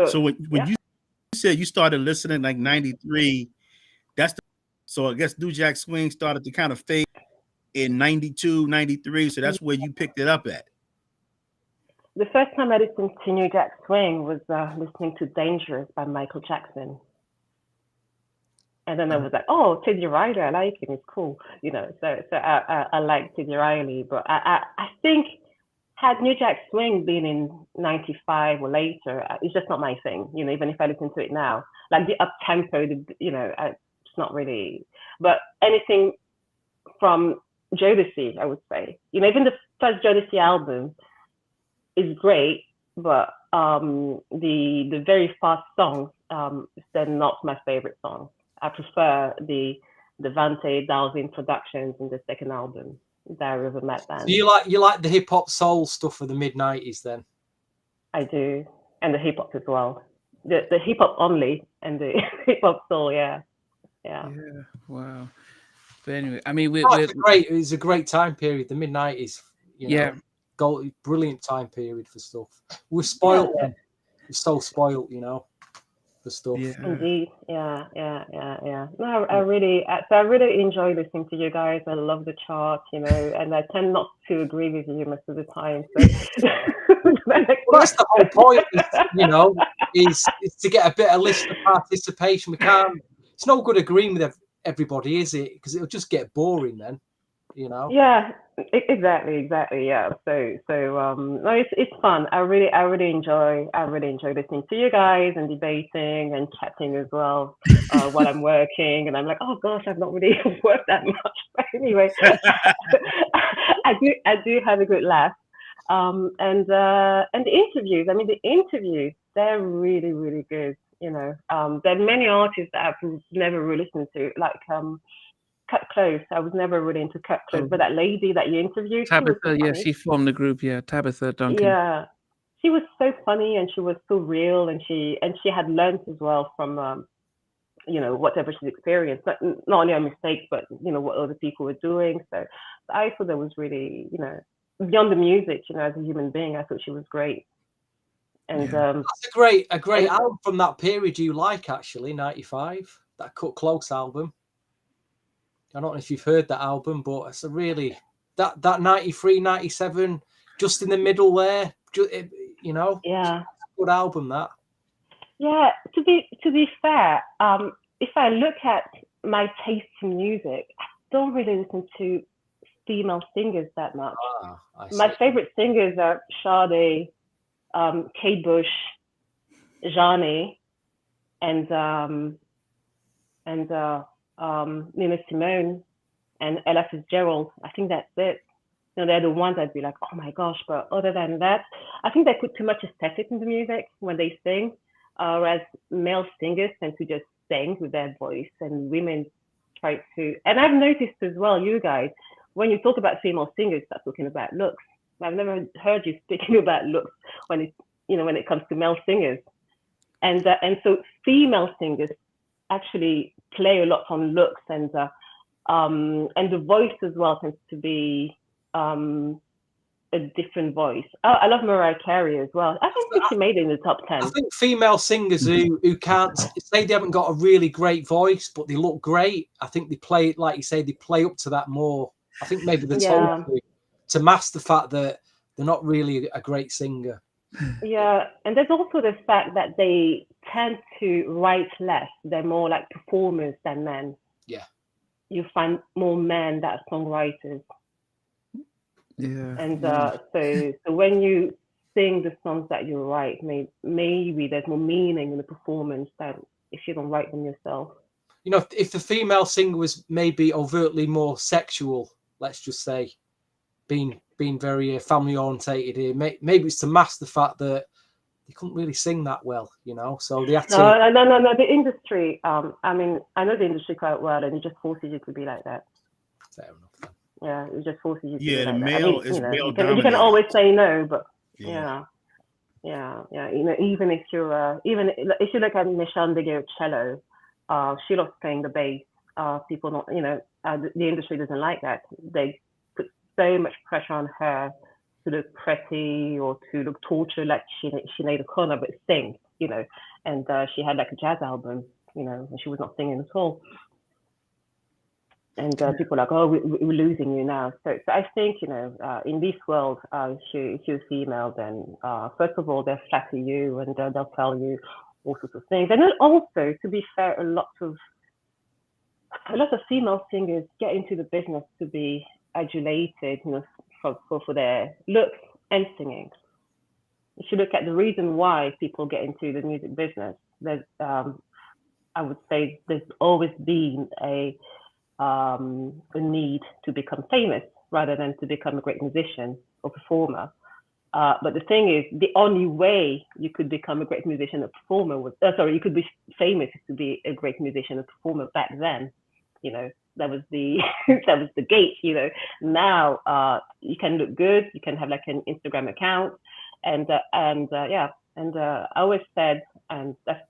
So when you said you started listening like '93, so I guess New Jack Swing started to kind of fade in '92, '93. So that's where you picked it up at. The first time I listened to New Jack Swing was listening to Dangerous by Michael Jackson. And then I was like, oh, Teddy Riley, I like him. It's cool, So I like Teddy Riley, but I think had New Jack Swing been in '95 or later, it's just not my thing. Even if I listen to it now, like the up tempo, it's not really. But anything from Jodeci, I would say, even the first Jodeci album is great, but the very fast songs, they're not my favorite songs. I prefer the Vante Dalvin productions in the second album, Diary of a Mad Band. So you like the hip hop soul stuff of the mid '90s then? I do, and the hip hop as well. The hip hop only and the hip hop soul, yeah. Wow. But anyway, I mean, it's a great time period, the mid '90s. Brilliant time period for stuff. We're spoiled. Yeah. We're so spoiled, for stuff. Yeah. Indeed, yeah. No, I really enjoy listening to you guys. I love the chart, and I tend not to agree with you most of the time. So. Well, that's the whole point, is to get a bit of listener participation. We can't. It's no good agreeing with everybody, is it? Because it'll just get boring then. Yeah, Exactly. Yeah. No, it's fun. I really enjoy listening to you guys and debating and chatting as well. While I'm working, and I'm like, oh gosh, I've not really worked that much. But anyway, I do have a good laugh. And the interviews. I mean, the interviews, they're really really good. There are many artists that I've never really listened to, like Cut Close. I was never really into Cut Close, Oh, but that lady that you interviewed, she was so Tabitha, yeah, funny. she formed the group. Yeah, Tabitha Duncan. Yeah, she was so funny and she was so real, and she had learned as well from whatever she's experienced, not only her mistakes, but what other people were doing. So I thought that was really, beyond the music, as a human being, I thought she was great. And Yeah. That's a great and album from that period you like, actually, 95, that Cut Close album. I don't know if you've heard that album, but it's a really, that 93, 97, just in the middle there, yeah, good album, that. yeah. To be fair, if I look at my taste in music, I don't really listen to female singers that much. I My see. favorite singers are Sade, Kate Bush, Johnny, and Nina Simone and Ella Fitzgerald. I think that's it. They're the ones I'd be like, oh my gosh. But other than that, I think they put too much aesthetic into music when they sing, whereas male singers tend to just sing with their voice, and women try to. And I've noticed as well, you guys, when you talk about female singers, start talking about looks. I've never heard you speaking about looks when it comes to male singers, and so female singers actually play a lot on looks, and the voice as well tends to be a different voice. I love Mariah Carey as well. I don't think she made it in the top I 10. think female singers who can't say they haven't got a really great voice, but they look great. I think they play, like you say, they play up to that more. I think maybe they're told Yeah, to mask the fact that they're not really a great singer. yeah. And there's also the fact that they tend to write less. They're more like performers than men. Yeah. You find more men that are songwriters. Yeah. And so when you sing the songs that you write, maybe there's more meaning in the performance than if you don't write them yourself. If the female singer was maybe overtly more sexual, let's just say, being very family orientated here, maybe it's to mask the fact that they couldn't really sing that well, so they had to. No. The industry. I mean, I know the industry quite well, and it just forces you to be like that. Fair enough. Then. Yeah, it just forces you to Yeah, be the like that. I male mean, is male you can dominated. always say no, but Yeah. yeah. Even if you look at Michelle at cello, she loves playing the bass. People not, the industry doesn't like that. They put so much pressure on her to look pretty or to look tortured, like she made a corner, but sing, and she had like a jazz album, and she was not singing at all. And people are like, oh, we're losing you now. So I think, in this world, if you're female, then first of all, they'll flatter you and they'll tell you all sorts of things. And then also, to be fair, a lot of female singers get into the business to be adulated, for their looks and singing. If you look at the reason why people get into the music business, there's, I would say, there's always been a need to become famous rather than to become a great musician or performer. But the thing is, the only way you could become a great musician or performer was, you could be famous to be a great musician or performer back then. That was the that was the gate. Now you can look good, you can have like an Instagram account, and I always said, and that's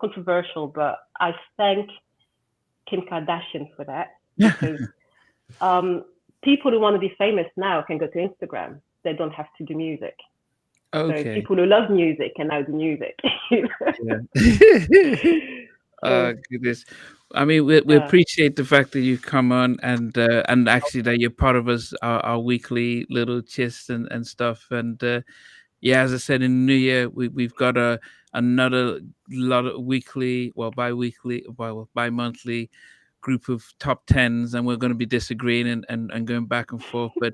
controversial, but I thank Kim Kardashian for that, because people who want to be famous now can go to Instagram. They don't have to do music. Okay. So people who love music can now do music. Yeah. Goodness. I mean, we appreciate the fact that you've come on and actually that you're part of our weekly little gist and stuff. And yeah, as I said, in the new year, we've got another lot of weekly, bi-monthly group of top tens, and we're going to be disagreeing and going back and forth. But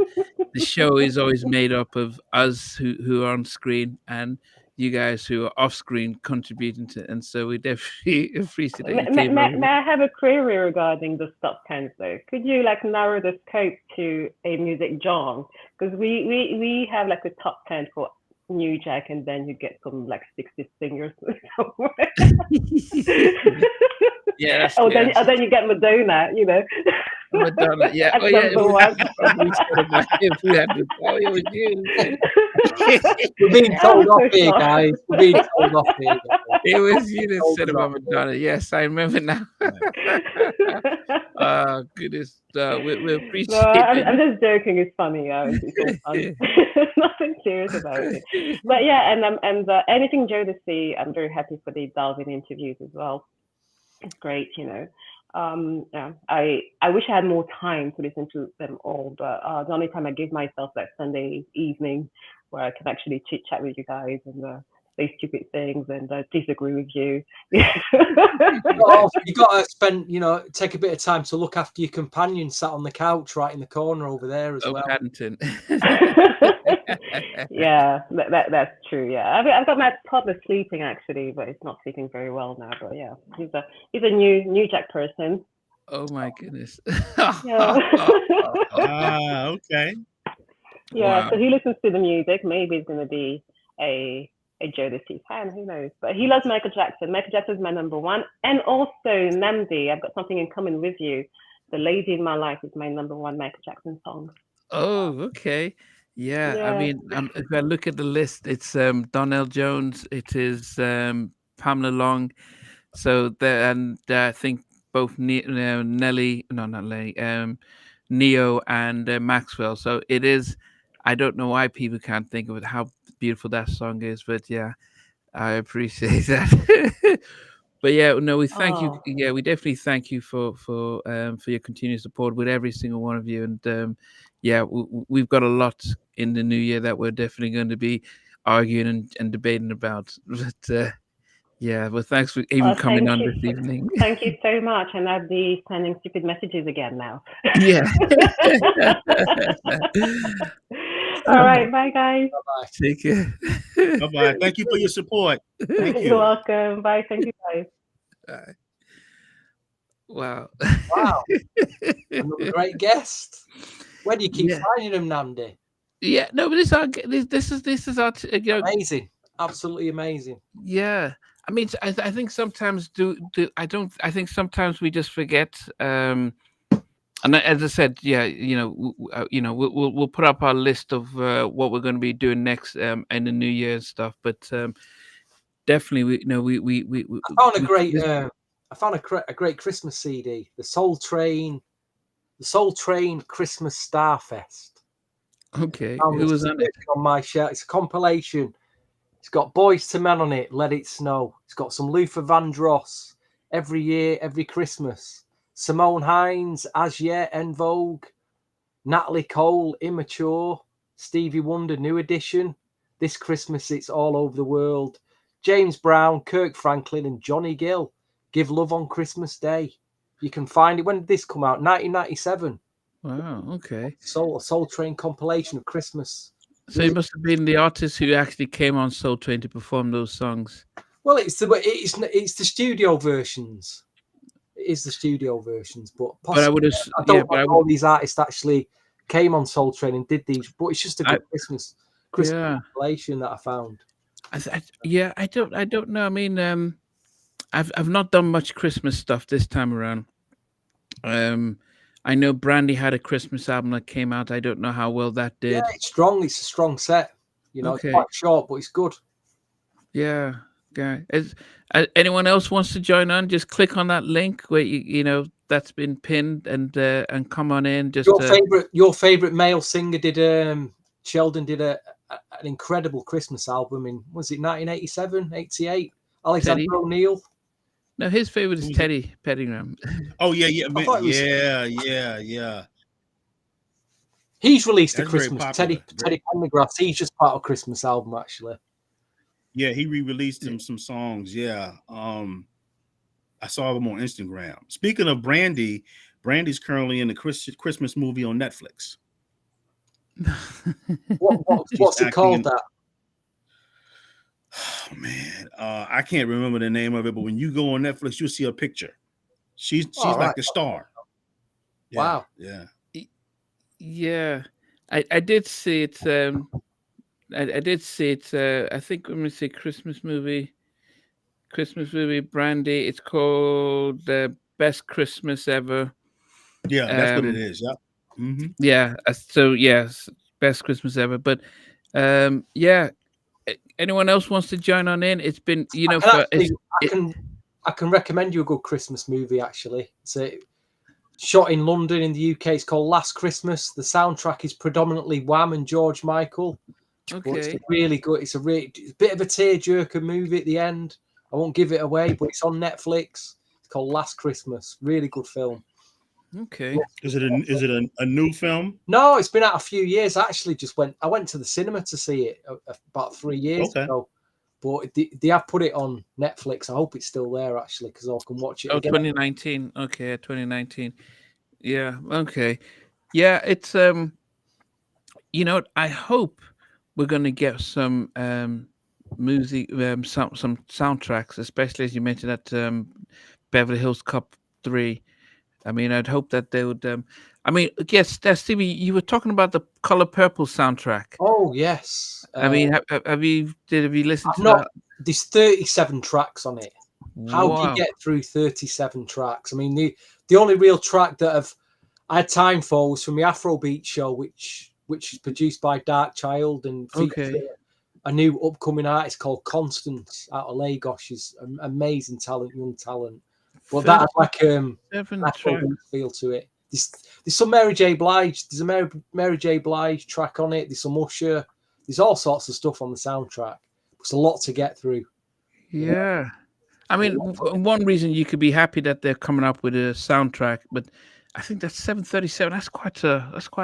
the show is always made up of us who are on screen and you guys who are off screen contributing to, and so we definitely appreciate that you came over. May I have a query regarding the top 10s though? Could you like narrow the scope to a music genre? Because we have like a top 10 for New Jack, and then you get some like 60 singers somewhere. Yeah. Then you get Madonna, you know. Madonna, yeah. At Oh, yeah. number one. If we had to tell you, it was you. We're being told off here, guys. We're being told off here. It was you that said about Madonna. Yes, I remember now. Goodness. We appreciate No, I'm just joking. It's funny. It's all fun. Nothing serious about it. But yeah, and anything Joe to see, I'm very happy for the Dalvin interviews as well. It's great, you know. Yeah, I wish I had more time to listen to them all, but the only time I give myself that Sunday evening where I can actually chit chat with you guys and say stupid things and disagree with you. You got to spend, take a bit of time to look after your companion sat on the couch right in the corner over there as well. Paddington. Yeah, that's true. Yeah, I've got my toddler sleeping actually, but it's not sleeping very well now. But yeah, he's a new Jack person. Oh my goodness. Yeah. Okay. Yeah, Wow. so he listens to the music. Maybe he's going to be a Jodeci fan. Who knows? But he loves Michael Jackson. Michael Jackson's my number one, and also Nnamdi. I've got something in common with you. "The Lady in My Life" is my number one Michael Jackson song. Oh, okay. Yeah, I Yeah. mean, if I look at the list, it's Donnell Jones, it is Pamela Long. So there, and I think both Nelly, no, not Nelly, Neo and Maxwell. So it is. I don't know why people can't think of it, how beautiful that song is, but yeah, I appreciate that. But yeah, no, we thank you. Oh. Yeah, we definitely thank you for your continued support with every single one of you. And yeah, we've got a lot in the new year that we're definitely going to be arguing and debating about. But yeah, well, thanks for even coming on this evening. Thank you so much. And I'll be sending stupid messages again now. Yeah. All right. Bye, guys. Bye-bye. Take care. Bye-bye. Thank you for your support. Thank You're you. welcome. Bye. Thank you, guys. Wow. Wow. Another great guest. Where do you keep Yeah. finding them, Nnamdi? Yeah, no, but this is our Amazing. Absolutely amazing. yeah. I mean, I think sometimes I think sometimes we just forget. And as I said, yeah, we'll put up our list of what we're going to be doing next in the new year and stuff. But definitely, I found a great Christmas CD, the Soul Train Christmas Starfest. Okay, Found who this was on it? on my shelf. It's a compilation. It's got Boys to Men on it, Let It Snow. It's got some Luther Vandross, Every Year, Every Christmas. Simone Hines, As Yet, En Vogue. Natalie Cole, Immature. Stevie Wonder, New Edition. This Christmas, It's All Over the World. James Brown, Kirk Franklin, and Johnny Gill. Give Love on Christmas Day. You can find it. When did this come out? 1997. Wow. Okay. Soul Train compilation of Christmas. So it must have been the artist who actually came on Soul Train to perform those songs. Well, it's the studio versions. It is the studio versions, but possibly, I would have. I don't know if all these artists actually came on Soul Train and did these, but it's just a good Christmas compilation that I found. I don't know. I mean, I've not done much Christmas stuff this time around. I know Brandy had a Christmas album that came out. I don't know how well that did. Yeah, it's strong. It's a strong set. It's quite short, but it's good. Yeah. Okay. Anyone else wants to join on? Just click on that link where that's been pinned and come on in. Just your favorite male singer did. Sheldon did an incredible Christmas album in, was it 1987, 88? Alexander O'Neill. No, his favorite is Teddy Pettingham. Oh yeah. Yeah. He's released That's a Christmas. Teddy Pendergrass. He's just part of Christmas album actually. Yeah, he re-released some songs. Yeah. I saw them on Instagram. Speaking of Brandy, Brandy's currently in the Christmas movie on Netflix. She's What's it acting called? in. That Oh man, I can't remember the name of it, but when you go on Netflix, you'll see a picture. She's all like right. the star. Yeah, Wow. yeah. Yeah, I did see it. I did see it. I think let me see Christmas movie. Christmas movie Brandy. It's called Best Christmas Ever. Yeah, that's what it Um, is. Yep. Mm-hmm. yeah. So yes, Best Christmas Ever. But yeah. Anyone else wants to join on in? It's been I can for actually, it, I can recommend you a good Christmas movie. Actually, it's shot in London in the UK. It's called Last Christmas. The soundtrack is predominantly Wham and George Michael, but it's okay. really good. It's a bit of a tearjerker movie at the end. I won't give it away, but it's on Netflix. It's called Last Christmas. Really good film. Okay. Is it a new film? No, it's been out a few years. I actually I went to the cinema to see it about 3 years Okay. ago. But they have put it on Netflix. I hope it's still there actually, because I can watch it Oh, again. 2019. Okay, 2019. Yeah. Okay. Yeah. It's I hope we're gonna get some music, some soundtracks, especially as you mentioned that Beverly Hills Cop 3. I mean, I'd hope that they would. I mean, yes, Stevie, you were talking about the Color Purple soundtrack. Oh yes. I mean, have you listened I've to not. that? There's 37 tracks on it. How do you Wow. get through 37 tracks? I mean, the only real track that I had time for was from the Afrobeat show, which is produced by Dark Child and features Okay. a new upcoming artist called Constance out of Lagos. She's an amazing talent, young talent. But that had like an 37 tracks. Afrobeat feel to it. There's some Mary J. Blige. There's a Mary J. Blige track on it. There's some Usher. There's all sorts of stuff on the soundtrack. It's a lot to get through. Yeah. I mean, one reason you could be happy that they're coming up with a soundtrack, but I think that's 737. That's quite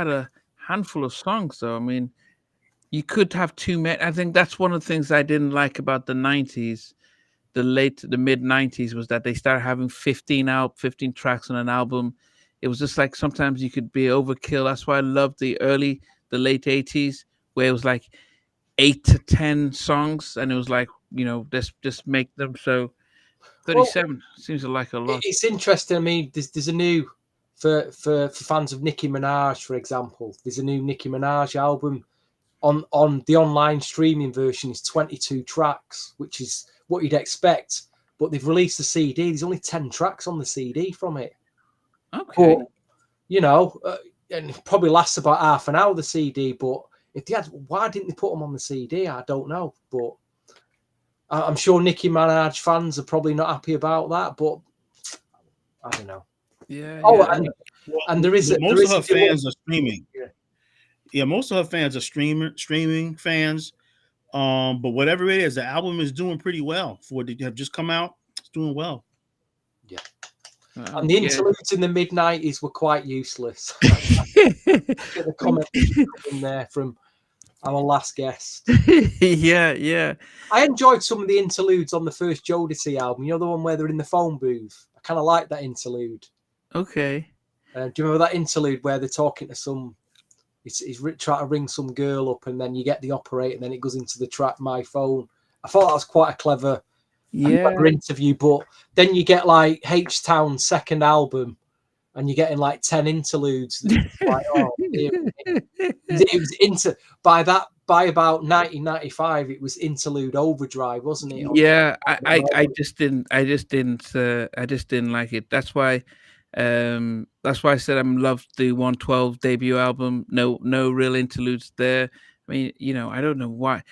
a handful of songs, though. I mean, you could have too many. I think that's one of the things I didn't like about the 90s, the mid 90s, was that they started having 15 tracks on an album. It was just like sometimes you could be overkill. That's why I loved the late 80s, where it was like 8 to 10 songs, and it was like, just make them. So Well, 37 seems like a lot. it's interesting. I mean, there's a new for fans of Nicki Minaj, for example. There's a new Nicki Minaj album on the online streaming version. Is 22 tracks, which is what you'd expect. But they've released a CD. There's only 10 tracks on the CD from it. Okay. But and it probably lasts about half an hour the CD. But if they had, why didn't they put them on the CD? I don't know. But I'm sure Nicki Minaj fans are probably not happy about that. But I don't know. Yeah. Oh, Yeah. and there is most of her a fans are streaming. Yeah, most of her fans are streaming fans. But whatever it is, the album is doing pretty well for it to have just come out. It's doing well. Yeah. And the interludes in the mid-90s were quite useless. Get the comment in there from our last guest. Yeah. I enjoyed some of the interludes on the first Jodeci album. You know, the one where they're in the phone booth. I kind of like that interlude. Okay. Do you remember that interlude where they're talking to some... He's trying to ring some girl up, and then you get the operator, and then it goes into the track My Phone. I thought that was quite a clever interview, but then you get like H-Town's second album, and you're getting like 10 interludes. Like, oh, it was by about 1995, it was interlude overdrive, wasn't it? Yeah, I just didn't like it. That's why I said I loved the 112 debut album. No real interludes there. I mean, I don't know why.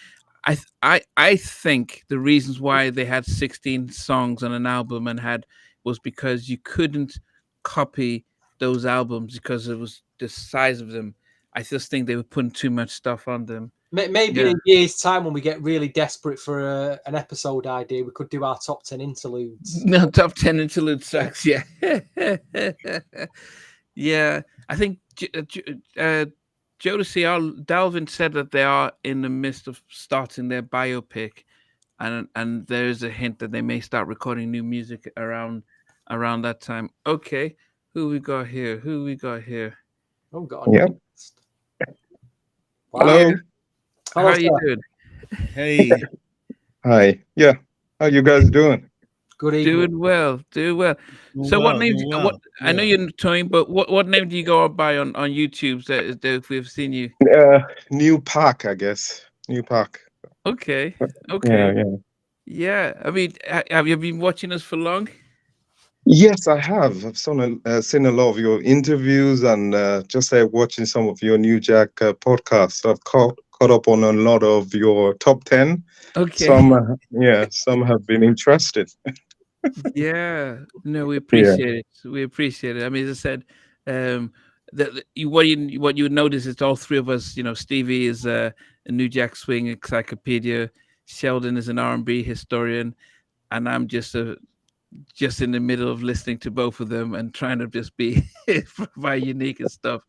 I think the reasons why they had 16 songs on an album was because you couldn't copy those albums because it was the size of them. I just think they were putting too much stuff on them. Maybe in a year's time, when we get really desperate for an episode idea, we could do our top 10 interludes. No, top 10 interlude tracks. Yeah. Yeah. I think Jodeci, Dalvin said that they are in the midst of starting their biopic, and there is a hint that they may start recording new music around around that time. Okay, who we got here? Who we got here? Oh, got a Yeah. new guest. Wow. Hello. Yeah, how Hello, you sir. doing? Hey, Hi. Yeah. How you guys doing? Good evening. Doing well, doing well. doing So, what well, name? doing What well. I know Yeah. you're Tony, but what name do you go by on YouTube? That if we've seen you. New Park, I guess. New Park. Okay, Yeah, okay, yeah. yeah. I mean, have you been watching us for long? Yes, I have. I've seen a lot of your interviews and just watching some of your New Jack podcasts. I've caught up on a lot of your top 10. Okay. Some, some have been interested. Yeah, no, we Yeah. appreciate it. We appreciate it. I mean, as I said, what you would notice is all three of us. You know, Stevie is a New Jack Swing encyclopedia. Sheldon is an R&B historian, and I'm just in the middle of listening to both of them and trying to just be provide unique and stuff.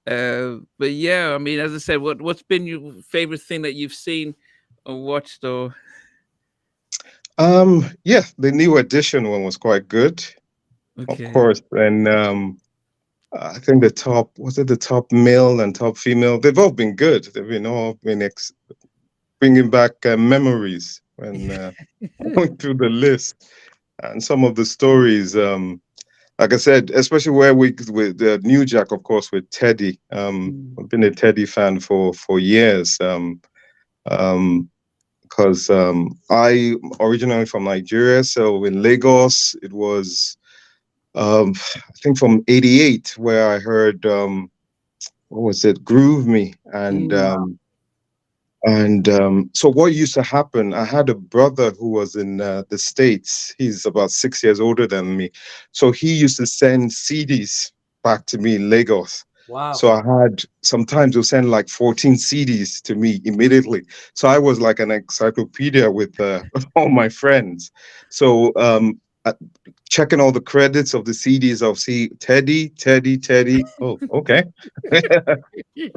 But yeah, I mean, as I said, what's been your favorite thing that you've seen or watched or Yeah, the new edition one was quite good, of okay? course. And I think the top male and top female? They've all been good. They've been all been bringing back memories when going through the list and some of the stories. Like I said, especially where we with New Jack, of course, with Teddy. Mm, I've been a Teddy fan for years. Because I originally from Nigeria, so in Lagos, it was I think from '88 where I heard what was it, Groove Me, mm, so what used to happen, I had a brother who was in the States. He's about 6 years older than me. So he used to send CDs back to me in Lagos. Wow. So I had sometimes he'll send like 14 CDs to me immediately. So I was like an encyclopedia with all my friends. So uh, checking all the credits of the CDs, I'll see Teddy, Teddy, Teddy. Oh, okay. yeah,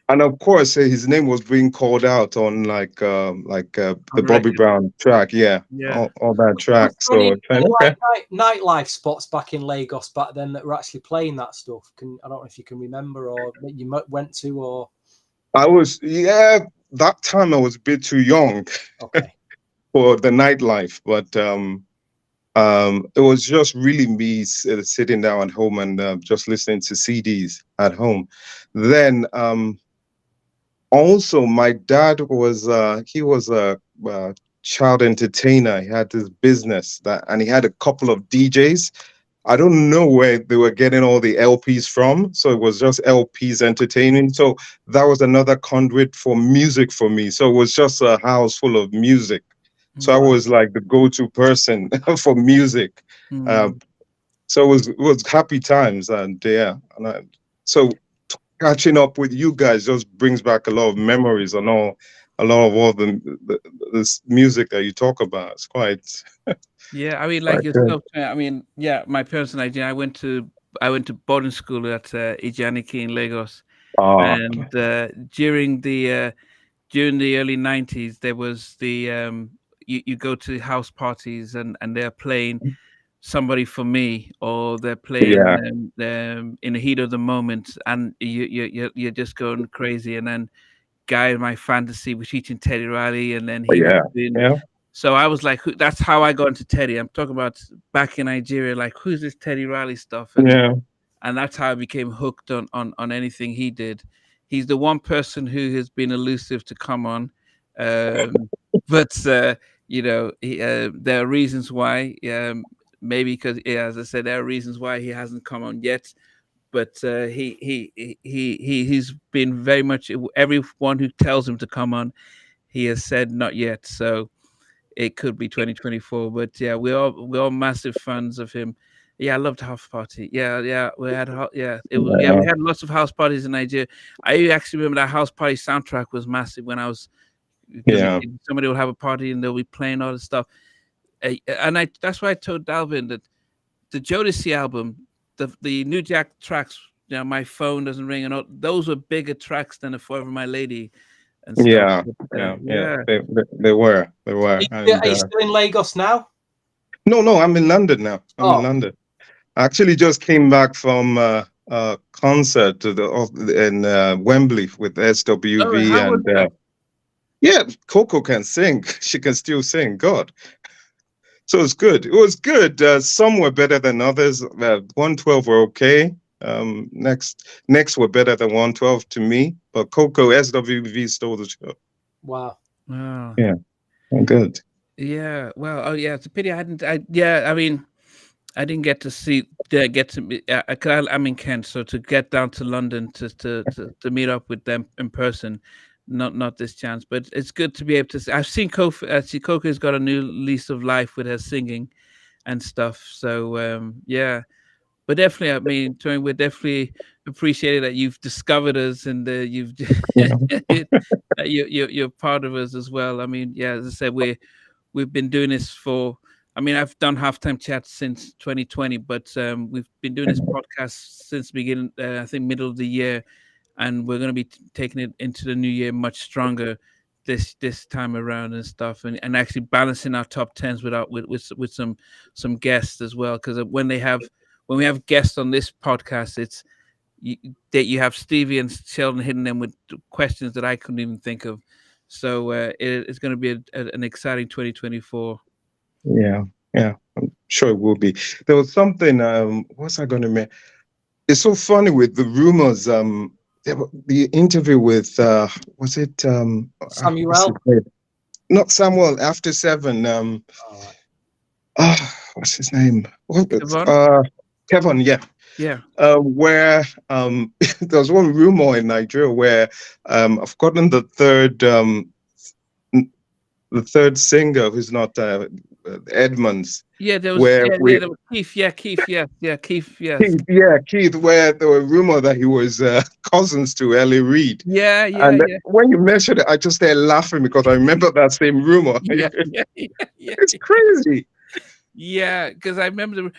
And of course, his name was being called out on the on Bobby record. Brown track, yeah, Yeah. all that Was track. there any So it's like, okay, like nightlife spots back in Lagos back then that were actually playing that stuff? I don't know if you can remember or that you went to or. that time I was a bit too young Okay. for the nightlife, but it was just really me sitting down at home and just listening to CDs at home. Then also, my dad was he was a child entertainer. He had this business and he had a couple of DJs. I don't know where they were getting all the LPs from, so it was just LPs entertaining. So that was another conduit for music for me. So it was just a house full of music. So I Wow. was like the go-to person for music. Uh, Mm. so it was happy times, and yeah, so catching up with you guys just brings back a lot of memories and a lot of all this music that you talk about. It's Yeah, I mean, like quite good. yourself. I mean, yeah, my parents and I went to boarding school at Ijaniki in Lagos, Ah, and during the early '90s, there was you go to house parties and they're playing somebody for me or they're playing yeah, in the heat of the moment and you're just going crazy and then guy in my fantasy was teaching Teddy Riley and then he was yeah, doing yeah, so I was like that's how I got into Teddy. I'm talking about back in Nigeria, like who's this Teddy Riley stuff yeah, and that's how I became hooked on anything he did. He's the one person who has been elusive to come on, but there are reasons why. Maybe because, yeah, as I said, there are reasons why he hasn't come on yet. But he's been very much everyone who tells him to come on, he has said not yet. So it could be 2024, but yeah, we're all massive fans of him. Yeah, I loved House Party. Yeah, we had we yeah, had lots of house parties in Nigeria. I actually remember that House Party soundtrack was massive when I was because yeah, somebody will have a party and they'll be playing all this stuff. And that's why I told Dalvin that the Jodeci album, the New Jack tracks, My Phone Doesn't Ring and all those were bigger tracks than the Forever My Lady and stuff. yeah, But, yeah, yeah. yeah. They were, Are and you still in Lagos now? No, I'm in London now. I'm in Oh. London. I actually just came back from a concert in Wembley with Oh, SWV, how was and that? yeah, Coco can sing. She can still sing. God. So it's good. It was good. Some were better than others. 112 were okay. Next were better than 112 to me. But Coco SWV stole the show. Wow. Wow. Yeah, good. Yeah. Well. Oh, yeah. It's a pity I hadn't. Yeah. I mean, I didn't get to see. Get to meet. 'Cause I'm in Kent, so to get down to London to meet up with them in person, not this chance. But it's good to be able to. I've seen Coco. See, Coco's got a new lease of life with her singing and stuff. So yeah. But definitely, I mean, Tony, we're definitely appreciated that you've discovered us and you've Yeah. that you're part of us as well. I mean, yeah, as I said, we've been doing this for. I mean, I've done halftime chats since 2020, but we've been doing this podcast since the beginning. I think middle of the year, and we're going to be taking it into the new year much stronger this time around and stuff, and actually balancing our top tens with some guests as well. Because when we have guests on this podcast, it's that you have Stevie and Sheldon hitting them with questions that I couldn't even think of. So it's going to be an exciting 2024. Yeah, I'm sure it will be. There was something. What's I going to make? It's so funny with the rumors. The interview with was it what's his Samuel. name? Not Samuel. After 7. What's his name? Kevin. Yeah. Yeah. Where there was one rumor in Nigeria where I've gotten the third singer who's not Edmonds. Yeah, there was Where there was Keith. Yeah, Keith. Yes. Keith, where there were rumor that he was cousins to Ellie Reid. Yeah. And when you mentioned it, I just started laughing because I remember that same rumor. Yeah. It's crazy. Yeah, because I remember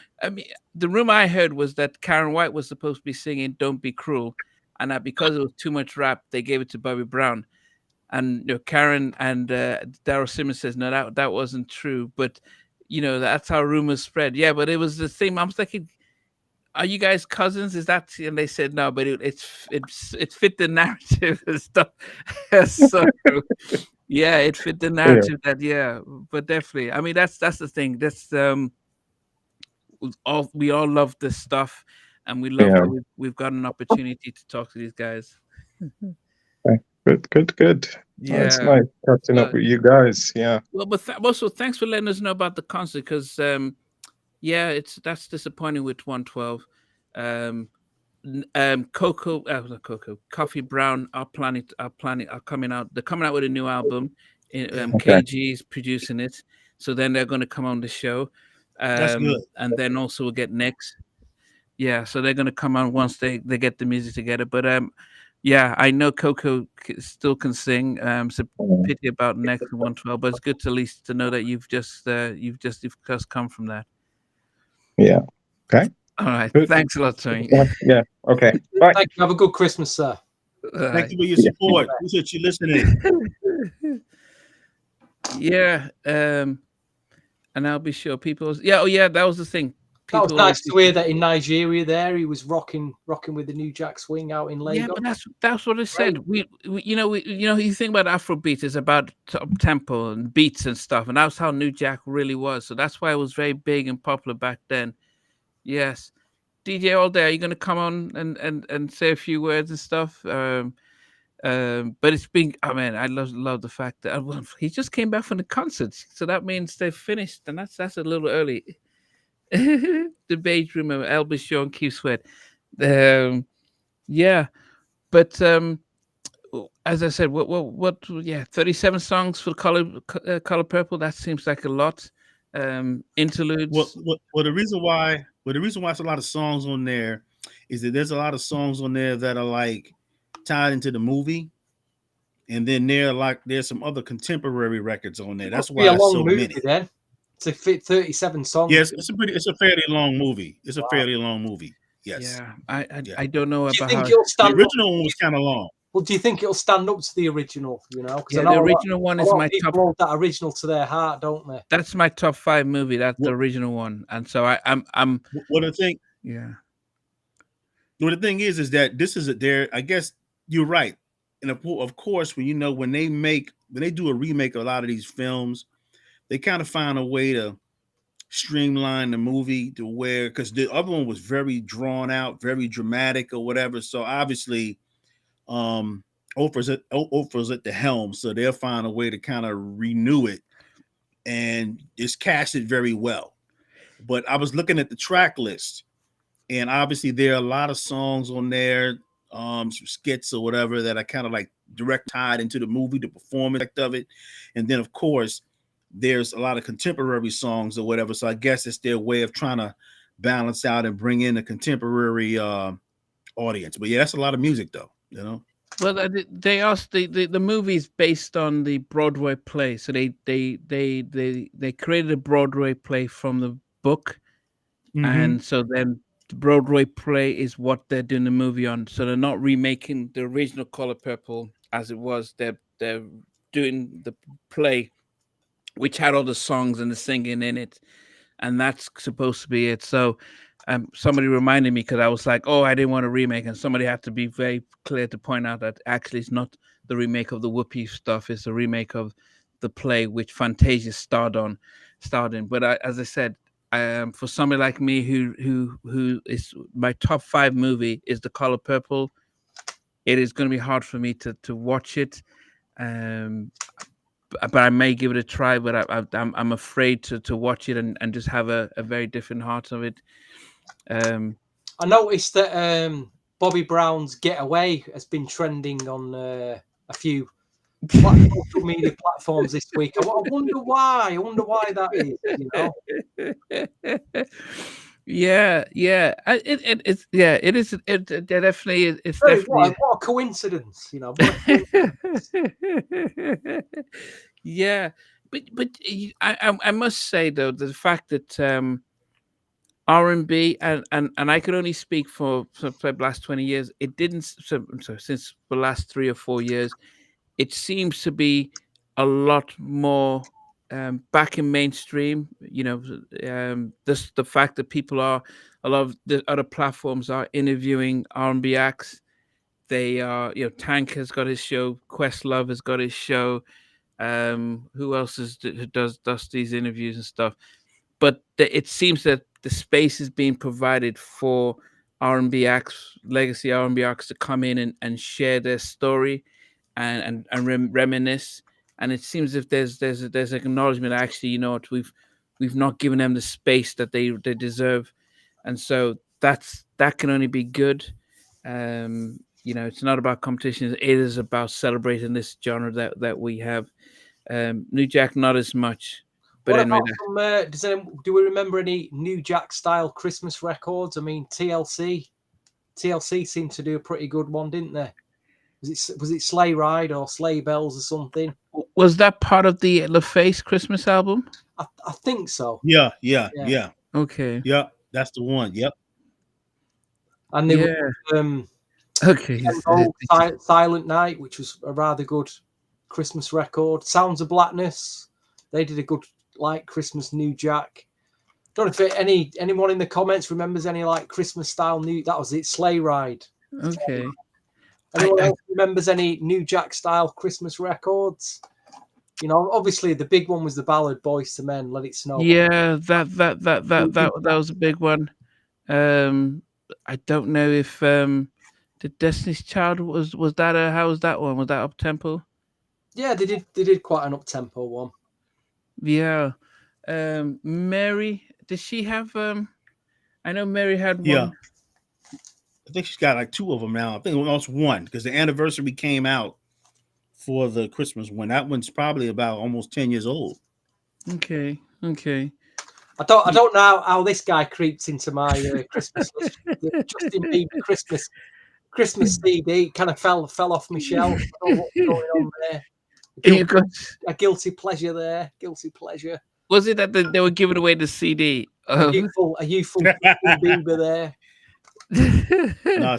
the rumor I heard was that Karen White was supposed to be singing "Don't Be Cruel," and that because it was too much rap, they gave it to Bobby Brown. And Karen and Daryl Simmons says no, that wasn't true, but that's how rumors spread. Yeah, but it was the thing. I'm thinking, are you guys cousins? Is that? And they said no, but it fit the narrative and stuff. So yeah, it fit the narrative but definitely. I mean, that's the thing. That's we all love this stuff, and we love that we've got an opportunity to talk to these guys. Good. Yeah, it's nice catching up with you guys. Yeah. Well, but also thanks for letting us know about the concert because that's disappointing with 112. Coffee Brown are coming out. They're coming out with a new album. KG's producing it, so then they're going to come on the show. That's good. And then also we'll get next. Yeah, so they're going to come on once they get the music together. But yeah, I know Coco still can sing. It's a pity about next 112, but it's good to at least to know that you've just come from that. Yeah. Okay. All right. Good. Thanks a lot, Tony. Yeah. Okay. Bye. Thank you. Have a good Christmas, sir. Thank you for your support. Appreciate you listening. Yeah. And I'll be sure people. Yeah. Oh, yeah. That was the thing. That was nice to hear that in Nigeria. There, he was rocking with the New Jack Swing out in Lagos. Yeah, but that's what I said. We you think about Afrobeat is about tempo and beats and stuff, and that's how New Jack really was. So that's why it was very big and popular back then. Yes, DJ All Day, are you going to come on and say a few words and stuff? But it's been. I mean, I love the fact that he just came back from the concert, so that means they've finished, and that's a little early. The beige room of Elvis Shaw and Keith Sweat. Yeah, but as I said, what 37 songs for Color Purple. That seems like a lot. Interludes. Well, the reason why there's a lot of songs on there is that there's a lot of songs on there that are like tied into the movie, and then there's some other contemporary records on there. That's why it's so many. Then. To fit 37 songs. Yes, it's a fairly long movie. It's a fairly long movie. Yes. Yeah, I don't know about how the original one was kind of long. Well, do you think it'll stand up to the original? You know, because Yeah, I know the original one a is lot my of people top. hold that original to their heart, don't they? That's my top 5 movie. That's the What original one, and so I'm what I think yeah. Well, the thing is that this is there. I guess you're right, and of course, when they do a remake of a lot of these films, they kind of find a way to streamline the movie to where, because the other one was very drawn out, very dramatic or whatever. So obviously, um, Oprah's at the helm, so they'll find a way to kind of renew it and it's cast it very well. But I was looking at the track list, and obviously there are a lot of songs on there, some skits or whatever that are kind of like direct tied into the movie, the performance of it, and then of course there's a lot of contemporary songs or whatever. So I guess it's their way of trying to balance out and bring in a contemporary audience. But yeah, that's a lot of music though, you know. Well, they asked the movie's based on the Broadway play, so they created a Broadway play from the book, Mm-hmm. and so then the Broadway play is what they're doing the movie on. So they're not remaking the original Color Purple as it was. They're doing the play, which had all the songs and the singing in it, and that's supposed to be it. So, somebody reminded me because I was like, "Oh, I didn't want a remake," and somebody had to be very clear to point out that actually it's not the remake of the Whoopi stuff; it's a remake of the play which Fantasia starred in. But as I said, for somebody like me who is my top 5 movie is The Color Purple, it is going to be hard for me to watch it. Um, but I may give it a try. But I'm afraid to watch it and just have a very different heart of it. I noticed that Bobby Brown's Getaway has been trending on a few social media platforms this week. I wonder why. I wonder why that is. You know. Yeah. It is. It definitely is. It's Hey, definitely. what a coincidence, you know. Yeah, but I must say though the fact that R&B and I could only speak for the last 20 years. It didn't so since the last 3 or 4 years. It seems to be a lot more back in mainstream. This the fact that people are a lot of the other platforms are interviewing R&B acts. They are, Tank has got his show, Questlove has got his show. Who else who does these interviews and stuff? But it seems that the space is being provided for R&B acts, legacy R&B acts to come in and share their story and reminisce. And it seems if there's acknowledgement. Actually, you know what, we've not given them the space that they deserve, and so that can only be good. It's not about competition; it is about celebrating this genre that we have. New Jack, not as much. But What anyway, about do we remember any New Jack style Christmas records? I mean, TLC seemed to do a pretty good one, didn't they? Was it Sleigh Ride or Sleigh Bells or something? was that part of the LaFace Christmas album? I think so. Yeah. Okay. Yep. That's the one. Yep. And there was okay. Silent Night, which was a rather good Christmas record. Sounds of Blackness, they did a good Christmas New Jack. Don't know if anyone in the comments remembers any Christmas style new. That was it, Sleigh Ride. Okay. Anyone else remembers any New Jack style Christmas records? Obviously the big one was the ballad "Boys to Men," Let It Snow. Yeah, that was a big one. I don't know if the Destiny's Child was that how was that one? Was that up tempo? Yeah, they did quite an up tempo one. Yeah. Mary, did she have I know Mary had one. Yeah. I think she's got 2 of them now. I think it was one because the anniversary came out for the Christmas one. That one's probably about almost 10 years old. Okay. I don't know how this guy creeps into my Christmas list. The Justin Bieber Christmas CD kind of fell off my shelf. I don't know what's going on there. A guilty pleasure there. Guilty pleasure. Was it that they were giving away the CD? A youthful Justin Bieber there. No,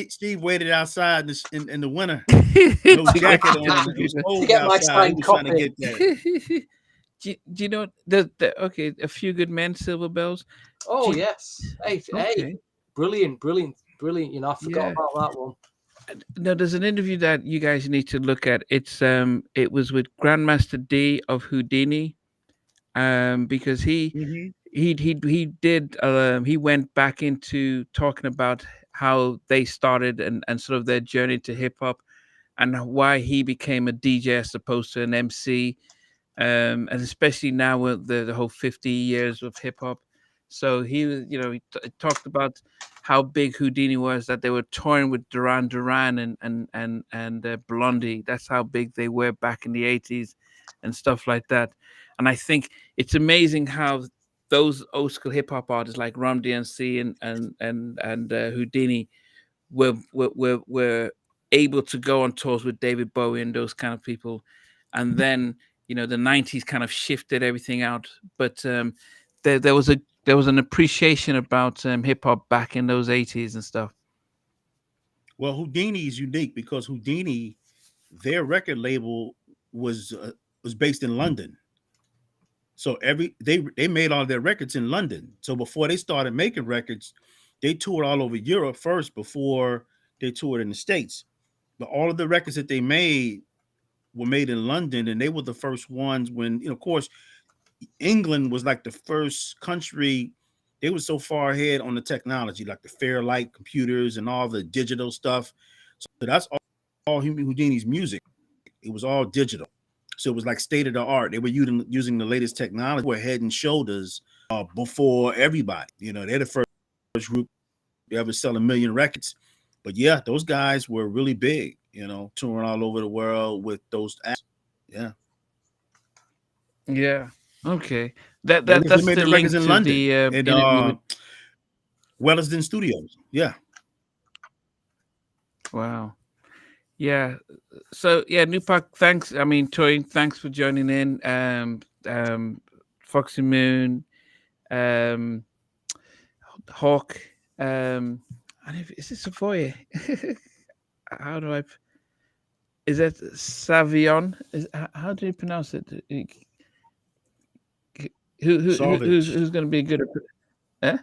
Steve waited outside in the winter, no jacket on. It was To cold get my outside. He signed was trying to copy. get that. Do you know okay, A Few Good Men, Silver Bells. Oh Do you- yes, hey, okay, brilliant. You know, I forgot yeah. about that one. No, there's an interview that you guys need to look at. It was with Grandmaster D of Houdini, because Mhm. he went back into talking about how they started and sort of their journey to hip hop, and why he became a DJ as opposed to an MC, and especially now with the whole 50 years of hip hop. So he was, talked about how big Houdini was, that they were touring with Duran Duran and Blondie. That's how big they were back in the 80s and stuff like that. And I think it's amazing how those old school hip hop artists like Rum DMC and Houdini were able to go on tours with David Bowie and those kind of people, and then the '90s kind of shifted everything out. But there was an appreciation about hip hop back in those '80s and stuff. Well, Houdini is unique because Houdini, their record label was based in London. So they made all their records in London. So before they started making records, they toured all over Europe first before they toured in the States. But all of the records that they made were made in London, and they were the first ones when, of course, England was like the first country. They were so far ahead on the technology, like the Fairlight computers and all the digital stuff. So that's all Houdini's music. It was all digital. So it was like state of the art. They were using the latest technology. We're head and shoulders before everybody. They're the first group to ever sell 1 million records. But yeah, those guys were really big, touring all over the world with those acts. Yeah. Yeah. Okay. They That's made the the records link in to London the and interview with. Wellesley Studios. Yeah. Wow. Yeah. So yeah, Nupak, thanks. I mean, Toy, thanks for joining in. Foxy Moon, um, Hawk. Is this Savoy? How do I? Is that Savion? How do you pronounce it? Who's going to be good at? Eh?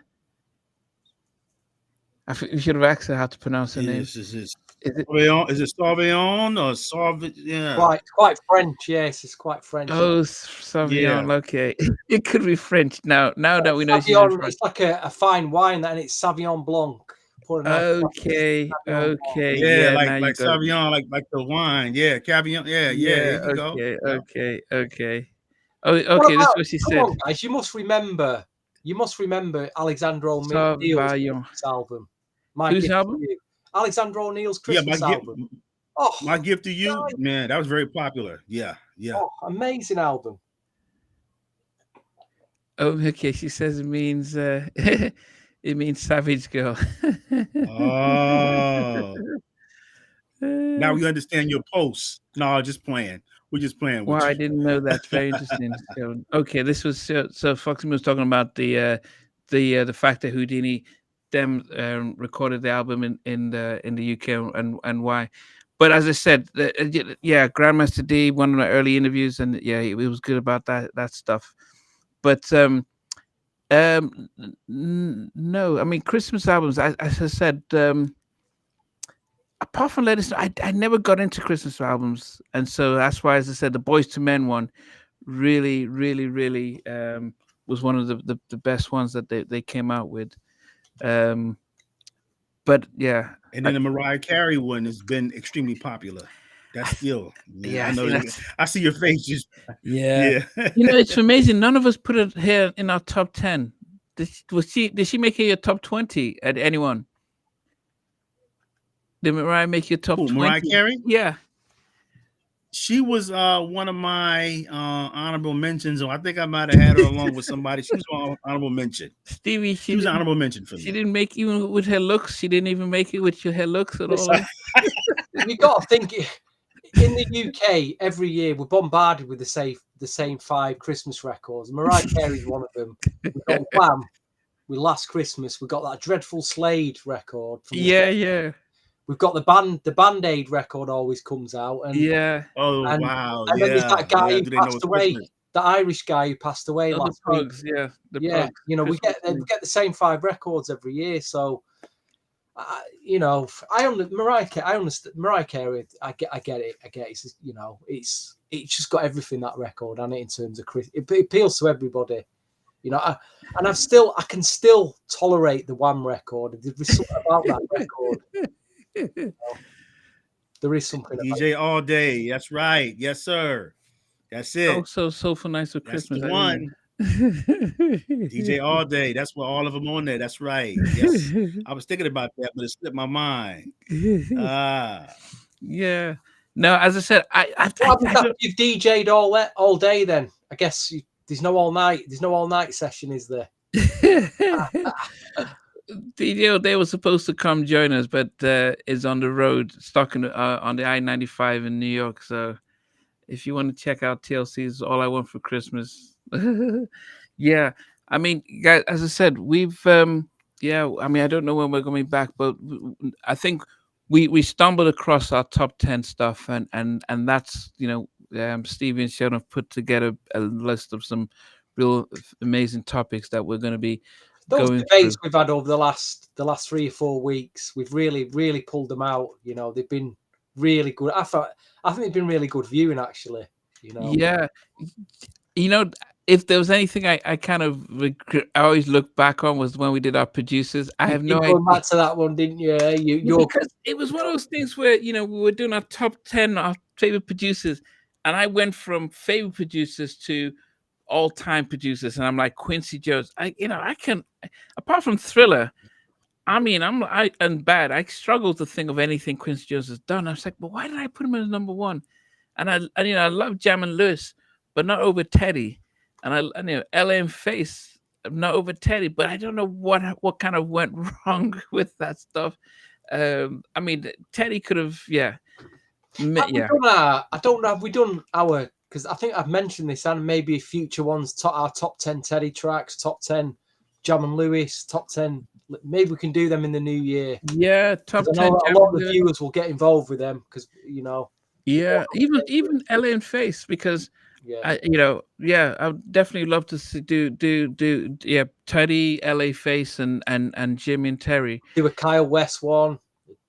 You should have asked her how to pronounce her name. Is it Savion or Savion? Yeah. Quite French. Yes, it's quite French. Oh, Savion. Yeah. Okay, it could be French now. Now that we know she's in Savion, France. it's like a fine wine, and it's Savion Blanc. Okay. Yeah, now like you got it. Savion, like the wine. Yeah, Cavion. Yeah. There you go. Okay. Oh, okay. That's what she said. On, guys, you must remember Alexander O'Neill's Savion. album. Whose album? Alexander O'Neill's Christmas album. My gift to you, man, that was very popular. Yeah. Oh, amazing album. Oh, okay. She says it means it means savage girl. Oh. Now we understand your posts. No, just playing. We're just playing. Wow, I didn't know that. Very interesting. Okay, this was so Foxy was talking about the fact that Houdini recorded the album in the UK and why. But as I said, yeah, Grandmaster D, one of my early interviews, and yeah, it was good about that stuff. But no, I mean Christmas albums. As I said, apart from Let Us Know, I never got into Christmas albums, and so that's why, as I said, the Boys to Men one really was one of the best ones that they came out with. But yeah, and then the Mariah Carey one has been extremely popular. That's still, I know. I see your face. Just yeah. It's amazing. None of us put it here in our top 10. Did she make it your top 20 at anyone? Did Mariah make your top 20? Mariah Carey? Yeah. She was one of my honorable mentions, or I think I might have had her along with somebody. She was on honorable mention. Stevie, she was an honorable mention for me. She didn't make even with her looks. She didn't even make it with her looks at all. You got to think, in the UK, every year we're bombarded with the same 5 Christmas records. Mariah Carey's one of them. We've got Wham! With Last Christmas. We've got that dreadful Slade record. Yeah. we've got the Band-Aid record always comes out, and Yeah. Oh and, wow, and then there's yeah, that guy yeah. who Do they know passed it's away, Christmas? the Irish guy who passed away Oh, the last week. Pugs. Yeah. The Yeah, Pugs. you know, we Christmas get the same 5 records every year, so you know, I understand Mariah Carey. I get it. It's just, you know, it's just got everything, that record, and in terms of it appeals to everybody. You know, I can still tolerate the Wham record. There's something about that record. You know, there is something about DJ all day. That's right. Yes, sir. That's it. so for nice for That's Christmas. the I one. DJ all day. That's what all of them on there. That's right. Yes. I was thinking about that, but it slipped my mind. Ah. Yeah. No, as I said, I what happens after don't. you've DJ'd all day. Then I guess there's no all night session, is there? Video, they were supposed to come join us, but is on the road, stuck on the I-95 in New York. So if you want to check out TLC's All I Want for Christmas, yeah. I mean, guys, as I said, we've yeah. I mean, I don't know when we're coming back, but I think we stumbled across our top 10 stuff, and that's, you know, Stevie and Sheldon have put together a list of some real amazing topics that we're going to be Those going debates through. we've had over the last 3 or 4 weeks, we've really pulled them out. You know, they've been really good. I think they've been really good viewing, actually. You know, Yeah, you know, if there was anything I kind of I always look back on was when we did our producers. I you have keep no going idea. back to that one, didn't you? You're Because it was one of those things where, you know, we were doing our top 10, our favorite producers, and I went from favorite producers to all-time producers, and I'm like Quincy Jones. I can, apart from Thriller. I mean, and Bad. I struggle to think of anything Quincy Jones has done. I was like, but why did I put him as number one? I love Jam and Lewis, but not over Teddy. And LA and Face, not over Teddy. But I don't know what kind of went wrong with that stuff. I mean, Teddy could have, yeah, have we yeah. done I don't know. Have we done our? Because I think I've mentioned this, and maybe future ones. Our top 10 Teddy tracks, top 10 Jam and Lewis, top 10. Maybe we can do them in the new year. Yeah, top 'Cause I 10. know a Jam lot and of the Lewis. viewers will get involved with them because, you know, Yeah, even LA and Face, because yeah. I would definitely love to see, yeah, Teddy, LA Face, and Jimmy and Terry. Do a Kyle West one,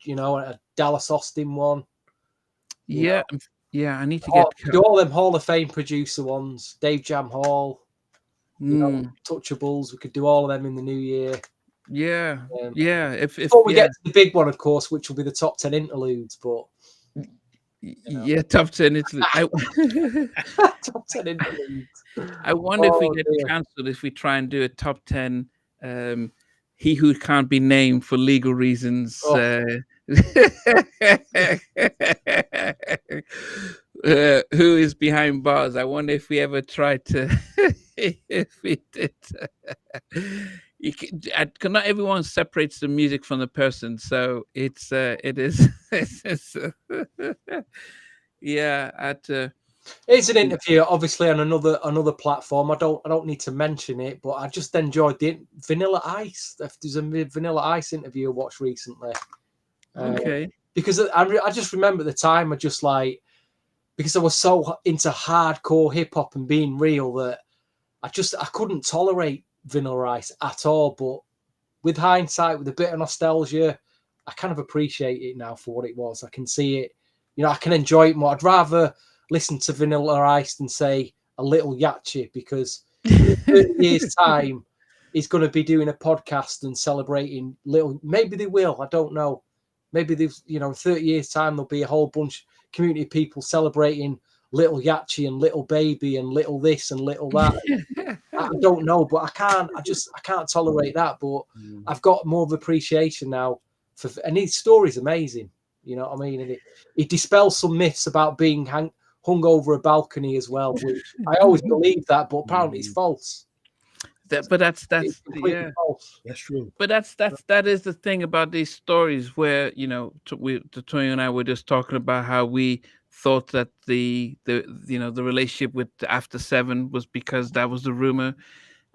you know, a Dallas Austin one. You Yeah, know, yeah, I need to get. do all them Hall of Fame producer ones. Dave Jam Hall, you know, Mm, Touchables. We could do all of them in the new year. yeah, Um, yeah. If Before we yeah, get to the big one, of course, which will be the top 10 interludes, but know. yeah, top 10 Italy. top 10 interludes. I wonder if we Oh, get dear. cancelled if we try and do a top 10. He who can't be named for legal reasons. Oh. Who is behind bars? I wonder if we ever tried to. If we did. Not everyone separates the music from the person, so it is. Yeah, It's an interview, obviously, on another platform. I don't need to mention it, but I just enjoyed the Vanilla Ice. There's a Vanilla Ice interview I watched recently. Okay. Because I just remember at the time, I just like, because I was so into hardcore hip hop and being real that I couldn't tolerate Vanilla Ice at all. But with hindsight, with a bit of nostalgia, I kind of appreciate it now for what it was. I can see it, you know, I can enjoy it more. I'd rather listen to Vanilla Ice than say a Little Yachty, because in 30 years' time, he's going to be doing a podcast and celebrating Little. Maybe they will. I don't know. Maybe they've, you know, 30 years' time, there'll be a whole bunch community of people celebrating Little Yachty and Little Baby and Little this and Little that. I don't know, but I can't tolerate that. But I've got more of appreciation now and his story's amazing. You know what I mean? And it dispels some myths about being hung over a balcony as well, which I always believed that, but apparently it's false. But that's completely false. That's true. But that is the thing about these stories where, you know, Tony and I were just talking about how we thought that the relationship with After 7 was because that was the rumor.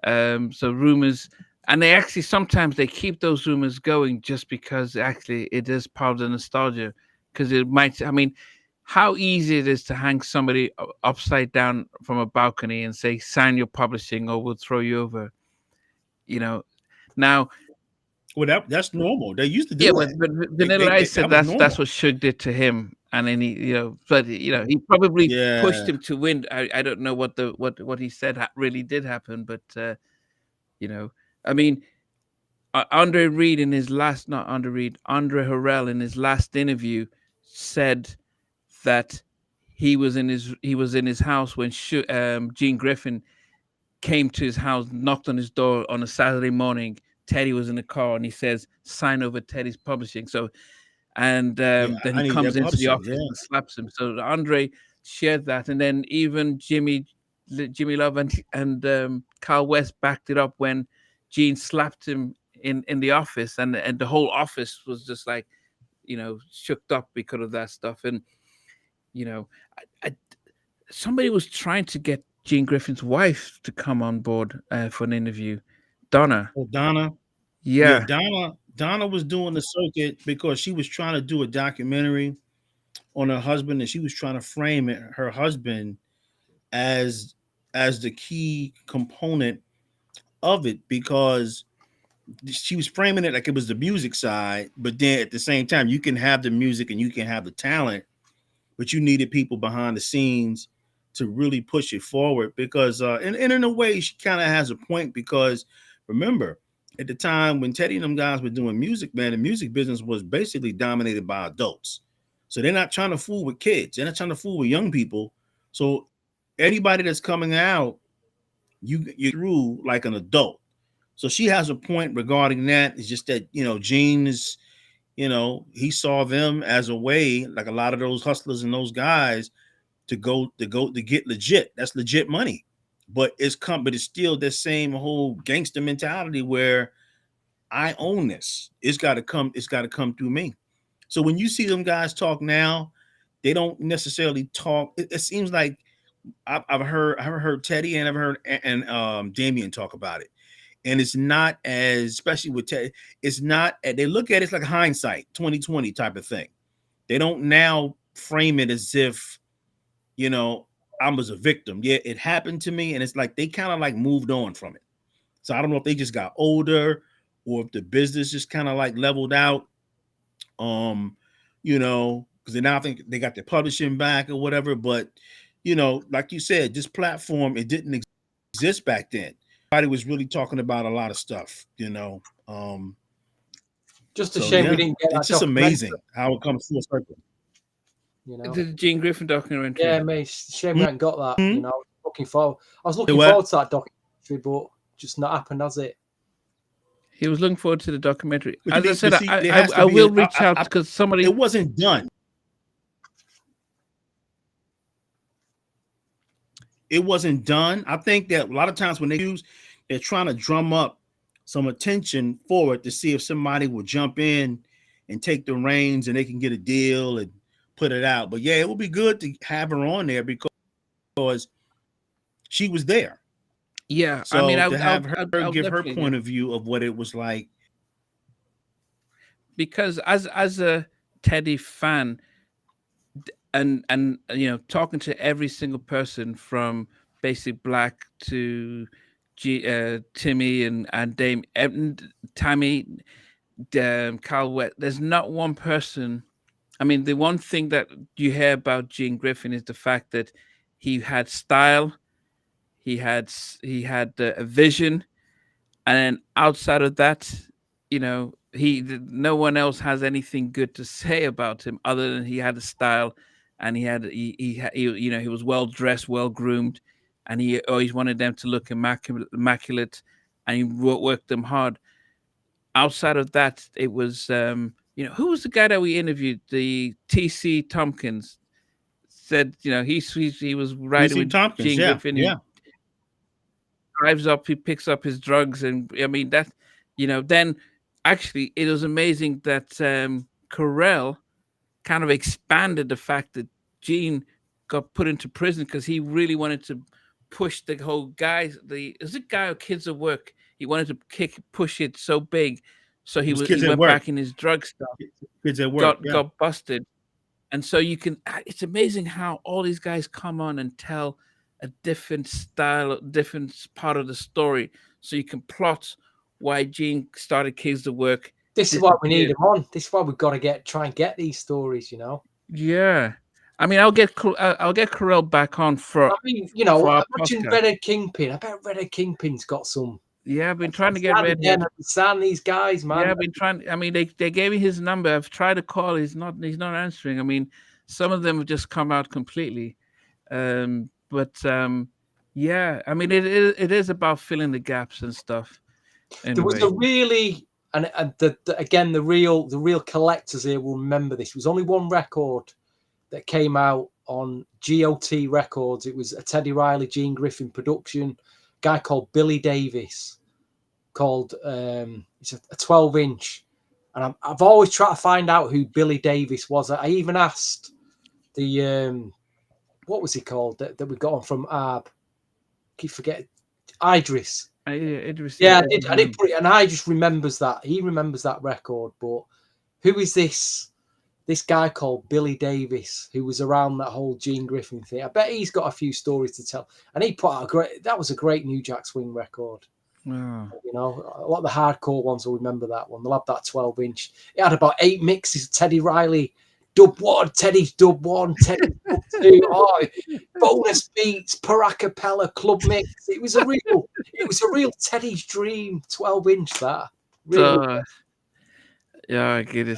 So rumors, and they actually sometimes they keep those rumors going just because actually it is part of the nostalgia. Because it might, I mean, how easy it is to hang somebody upside down from a balcony and say, "Sign your publishing, or we'll throw you over." You know, now, Well, that's normal. They used to yeah, do that. but Vanilla Ice said That was that's normal. what Suge did to him, and then he, but he probably pushed Yeah. him to win. I don't know what he said really did happen, but you know, I mean, Andre Reed in his last, not Andre Reed, Andre Harrell in his last interview said that he was in his house when Gene Griffin came to his house, knocked on his door on a Saturday morning. Teddy was in the car, and he says, "Sign over Teddy's publishing." So, and Yeah. then he I need comes that into the publishing. office Yeah. and slaps him. So Andre shared that, and then even Jimmy Love and Carl West backed it up when Gene slapped him in the office, and the whole office was just like shook up because of that stuff. And you know, I somebody was trying to get Gene Griffin's wife to come on board for an interview. Donna. Oh, Donna. Yeah, Yeah. Donna was doing the circuit because she was trying to do a documentary on her husband, and she was trying to frame her husband as the key component of it, because she was framing it like it was the music side, but then at the same time you can have the music and you can have the talent, but you needed people behind the scenes to really push it forward. Because and in a way she kind of has a point, because remember, at the time when Teddy and them guys were doing music, man, the music business was basically dominated by adults. So they're not trying to fool with kids, they're not trying to fool with young people. So anybody that's coming out, you through like an adult. So she has a point regarding that. It's just that, Gene is, he saw them as a way, like a lot of those hustlers and those guys, to get legit. That's legit money. But it's still the same whole gangster mentality where I own this. It's gotta come through me. So when you see them guys talk now, they don't necessarily talk. It seems like I've heard Teddy, and I've heard and Damien talk about it. And it's not as, especially with Teddy, it's not, they look at it, it's like hindsight 2020 type of thing. They don't now frame it as if, I was a victim. Yeah, it happened to me. And it's like they kind of like moved on from it. So I don't know if they just got older or if the business just kind of like leveled out. Because they now think they got their publishing back or whatever. But, like you said, this platform, it didn't exist back then. Everybody was really talking about a lot of stuff. Just a So shame we yeah, didn't get it's that just documentary. amazing how it comes full circle. The Gene Griffin documentary. Yeah, mate, it's a shame we haven't got that. Mhm. I was looking what? forward to that documentary, but just not happened, has it? He was looking forward to the documentary. But As I said, see, there has to I be will reach out because somebody. It wasn't done. It wasn't done. I think that a lot of times when they're trying to drum up some attention for it to see if somebody will jump in and take the reins and they can get a deal and put it out. But yeah, it would be good to have her on there because she was there. Yeah, I mean, So to have her I'll give her definitely point do. of view of what it was like. Because as a Teddy fan, and talking to every single person from Basic Black to Timmy and Dame and Tammy, Carl West. There's not one person. I mean, the one thing that you hear about Gene Griffin is the fact that he had style, he had a vision, and then outside of that, no one else has anything good to say about him other than he had a style, and he was well dressed, well groomed, and he always wanted them to look immaculate, and he worked them hard. Outside of that, it was who was the guy that we interviewed? The TC Tompkins said, he was riding Lucy with Tompkins, Gene yeah, Griffin. He yeah. drives up, he picks up his drugs, and I mean that, then actually it was amazing that Carell kind of expanded the fact that Gene got put into prison because he really wanted to push the whole guy. Is it guy or kids at work? he wanted to push it so big, so It was he kids at went work. back in his drug stuff, Kids at work. Yeah. got busted. And so you can, it's amazing how all these guys come on and tell a different style, different part of the story, so you can plot why Gene started Kids to Work. This is why we need them on. This is why we've got to try and get these stories, you know. Yeah, I mean, I'll get Carell back on for. I mean, you know, our imagine podcast. Redhead Kingpin. I bet Redhead Kingpin's got some. Yeah, I've been trying to get I Redhead. understand these guys, man. Yeah, I've been trying. I mean, they gave me his number. I've tried to call. He's not answering. I mean, some of them have just come out completely. But yeah, I mean, it is about filling the gaps and stuff. Anyway. There was a really again the real collectors here will remember this. There was only one record that came out on GOT Records. It was a Teddy Riley, Gene Griffin production. A guy called Billy Davis, called it's a 12-inch, and I've always tried to find out who Billy Davis was. I even asked the what was he called that we got on from Arb? Keep forgetting. Idris. Idris. Yeah, I did put it, and I just remembers that. He remembers that record, but who is this guy called Billy Davis who was around that whole Gene Griffin thing? I bet he's got a few stories to tell. And he put out that was a great New Jack Swing record. Wow. You know, a lot of the hardcore ones will remember that one. They'll have that 12-inch. It had about 8 mixes. Teddy Riley, dub 1, Teddy's dub 1, Teddy's dub 2. Oh, bonus beats, per acapella, club mix. It was a real Teddy's dream 12-inch. That really. Yeah, I get it.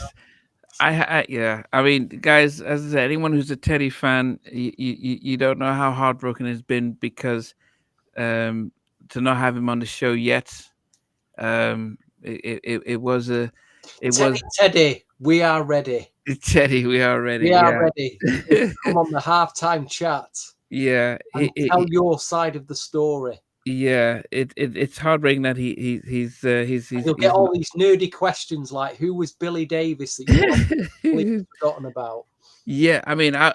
Yeah. I mean, guys, as I said, anyone who's a Teddy fan, you don't know how heartbroken it's been because to not have him on the show yet. It was Teddy, we are ready. Teddy, we are ready. We are ready. Come on the halftime chat. Yeah, tell your side of the story. Yeah, it's heartbreaking that he's you'll get all these nerdy questions like who was Billy Davis that you've forgotten about. Yeah, I mean, I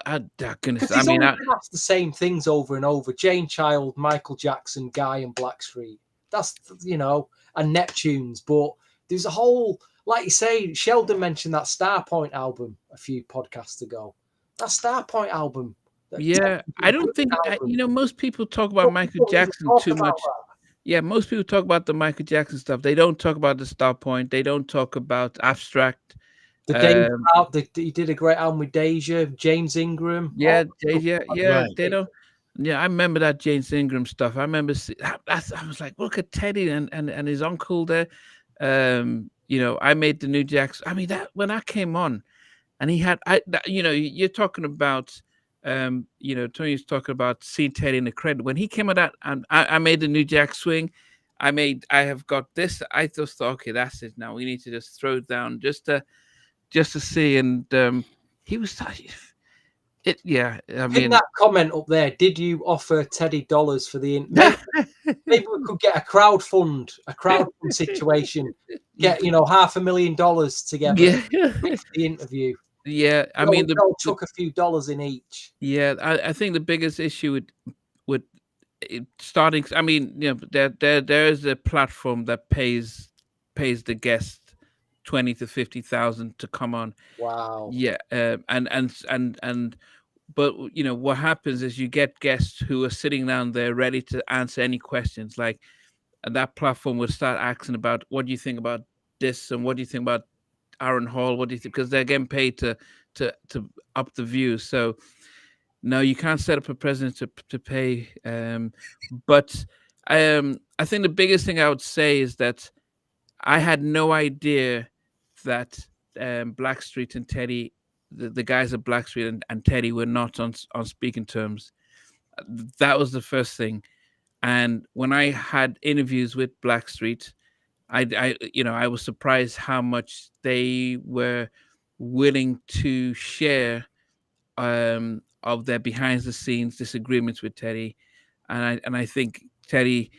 goodness, I mean, that's the same things over and over. Jane Child, Michael Jackson, Guy, and Blackstreet. That's and Neptunes. But there's a whole, like you say, Sheldon mentioned that Starpoint album a few podcasts ago. That Starpoint album. Yeah, I don't think most people talk about Michael Jackson too much. Yeah, most people talk about the Michael Jackson stuff. They don't talk about the Starpoint. They don't talk about Abstract. He did a great album with Deja, James Ingram. Yeah, Deja. Yeah, Right. they don't. Yeah, I remember that James Ingram stuff. I remember. I was like, look at Teddy and his uncle there. I made the New Jacks. I mean, that when I came on, and he had, you're talking about. Tony's talking about seeing Teddy in the credit. When he came out that, and I made the New Jack Swing, I have got this. I just thought, okay, that's it. Now we need to just throw it down just to see. And he was it. Yeah, I mean, in that comment up there, did you offer Teddy dollars for the maybe we could get a crowdfund situation. Get $500,000 together for the interview. Yeah, I mean, they took a few dollars in each. Yeah, I think the biggest issue with it starting. I mean, there is a platform that pays the guest 20 to 50,000 to come on. Wow. Yeah, but what happens is you get guests who are sitting down there ready to answer any questions. Like, and that platform will start asking about what do you think about this and what do you think about Aaron Hall, what do you think? Because they're getting paid to up the views. So no, you can't set up a president to pay. But I think the biggest thing I would say is that I had no idea that Blackstreet and Teddy, the guys at Blackstreet and Teddy were not on speaking terms. That was the first thing. And when I had interviews with Blackstreet, I was surprised how much they were willing to share of their behind the scenes disagreements with Teddy, and I think Teddy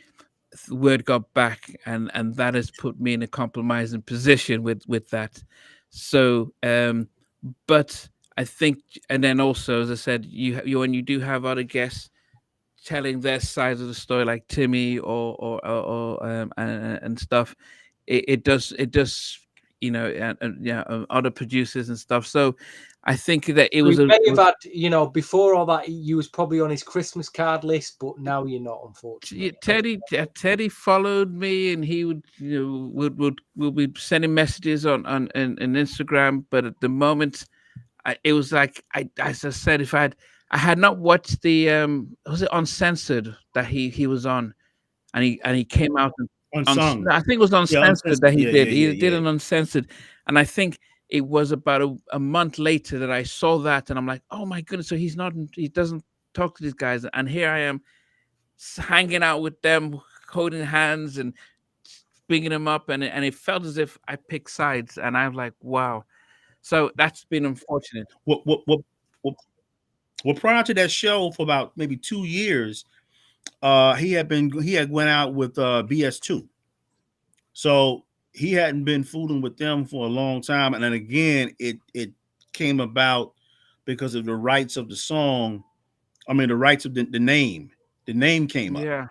word got back, and that has put me in a compromising position with that. So, but I think, and then also, as I said, you when you do have other guests, telling their sides of the story, like Timmy and stuff. It does, and yeah, other producers and stuff. So I think that it We was a may have had, before all that, you was probably on his Christmas card list, but now you're not, unfortunately. Teddy followed me, and he would would be sending messages on Instagram. But at the moment, it was like as I said, if I had not watched the was it Uncensored that he was on, and he came out and Unsung. no, I think it was Yeah, Uncensored that uncensored. he Yeah, did. yeah, He yeah, did yeah. an Uncensored, and I think it was about a month later that I saw that, and I'm like, oh my goodness! So he doesn't talk to these guys, and here I am hanging out with them, holding hands and bringing them up, and it felt as if I picked sides, and I'm like, wow. So that's been unfortunate. What well, prior to that show, for about maybe 2 years, he had went out with BS2. So he hadn't been fooling with them for a long time. And then again, it came about because of the rights of the song. I mean, the rights of the name. The name came up, Yeah.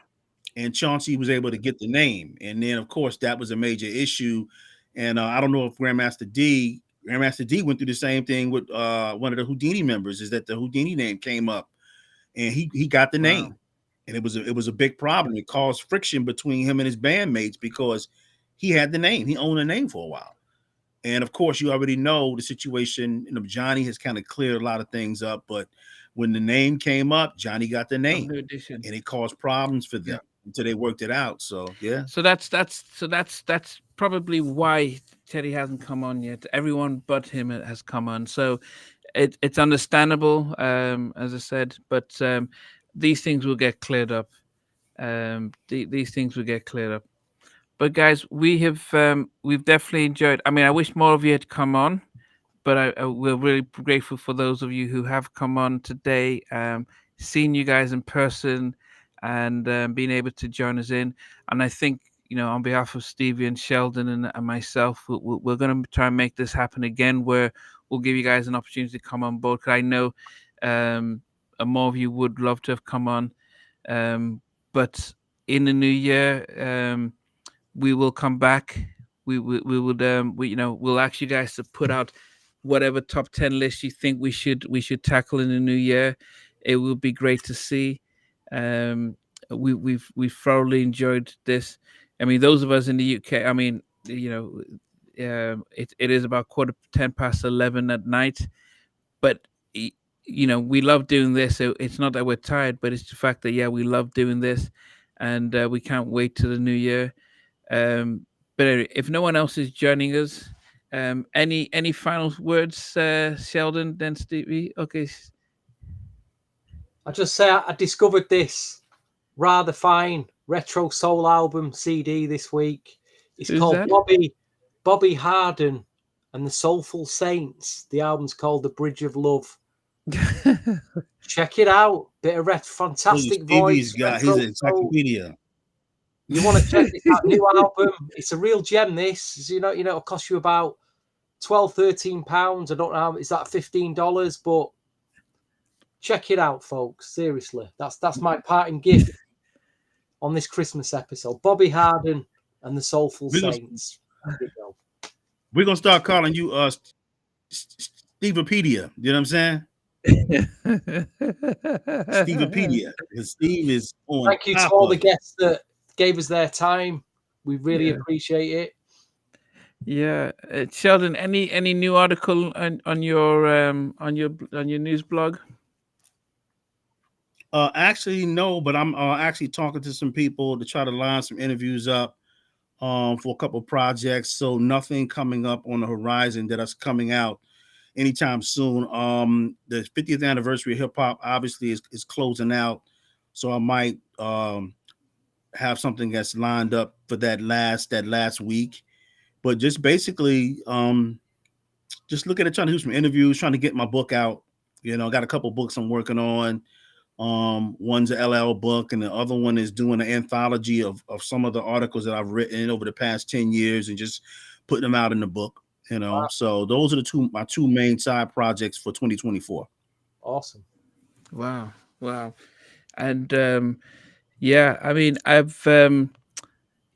and Chauncey was able to get the name. And then, of course, that was a major issue. And I don't know if Grandmaster D went through the same thing with one of the Houdini members. Is that the Houdini name came up, and he got the name, Wow. and it was a big problem. It caused friction between him and his bandmates because he had the name. He owned the name for a while. And of course, you already know the situation. Johnny has kind of cleared a lot of things up, but when the name came up, Johnny got the Of name, New Edition. and it caused problems for them Yeah. until they worked it out. So yeah, So that's probably why Teddy hasn't come on yet. Everyone but him has come on. So it's understandable, as I said, but these things will get cleared up. These things will get cleared up. But guys, we've definitely enjoyed. I mean, I wish more of you had come on, but we're really grateful for those of you who have come on today, seeing you guys in person, and being able to join us in. And I think, on behalf of Stevie and Sheldon and myself, we're going to try and make this happen again, where we'll give you guys an opportunity to come on board. Because I know more of you would love to have come on, but in the new year. We will come back. We would we'll ask you guys to put out whatever top 10 list you think we should tackle in the new year. It will be great to see. Um, we've thoroughly enjoyed this. I mean, those of us in the UK. I mean, it is about 11:15 at night, but we love doing this. So it's not that we're tired, but it's the fact that we love doing this, and we can't wait to the new year. But anyway, if no one else is joining us, any final words, Sheldon, then Stevie? Okay. I just say I discovered this rather fine retro soul album CD this week. It's Who's called that? Bobby Harden and the Soulful Saints. The album's called The Bridge of Love. Check it out. Bit of fantastic voice. Stevie's got his encyclopedia. You want to check this out, new album? It's a real gem. This, it'll cost you about £12-13. I don't know. Is that $15? But check it out, folks. Seriously, that's my parting gift on this Christmas episode. Bobby Harden and the Soulful Saints. We're gonna start calling you Stevepedia. You know what I'm saying? Stevepedia. Because Steve is on. Thank you to all the guests that gave us their time. We really appreciate it. Yeah, Sheldon, any new article on your news blog? Actually, no, but I'm actually talking to some people to try to line some interviews up for a couple of projects. So nothing coming up on the horizon that's coming out anytime soon. The 50th anniversary of hip hop obviously is closing out, so I might have something that's lined up for that last week. But just basically, just looking at trying to do some interviews, trying to get my book out. I got a couple books I'm working on. One's an LL book, and the other one is doing an anthology of some of the articles that I've written over the past 10 years and just putting them out in the book. Wow. So those are my two main side projects for 2024. Awesome. Wow. and yeah, I mean,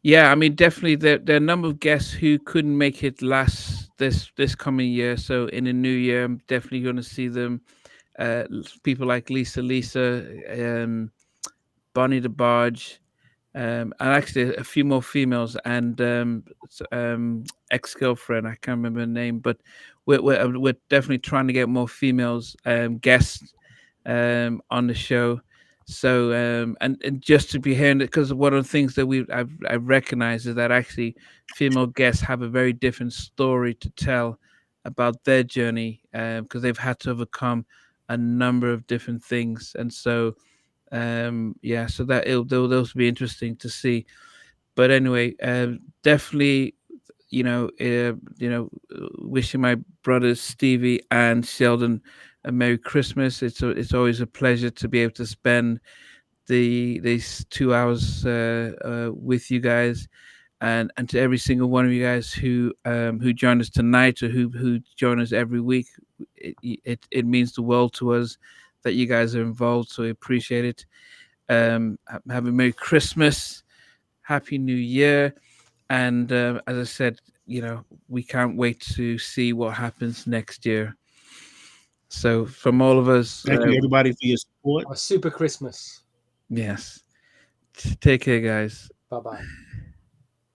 yeah, I mean, definitely there are a number of guests who couldn't make it last this coming year. So in the new year, I'm definitely going to see them. People like Lisa, Bonnie the Barge, and actually a few more females, and ex-girlfriend. I can't remember her name, but we're definitely trying to get more females guests on the show. So and just to be hearing it, because one of the things that I've recognized is that actually female guests have a very different story to tell about their journey, because they've had to overcome a number of different things, and so yeah, so that those will be interesting to see. But anyway, definitely, wishing my brothers Stevie and Sheldon a Merry Christmas. It's always a pleasure to be able to spend these 2 hours with you guys, and to every single one of you guys who join us tonight, or who join us every week. It means the world to us that you guys are involved, so we appreciate it. Have a Merry Christmas, Happy New Year, and as I said, we can't wait to see what happens next year. So from all of us, Thank you, everybody, for your support. A super Christmas. yes, take care, guys. Bye bye.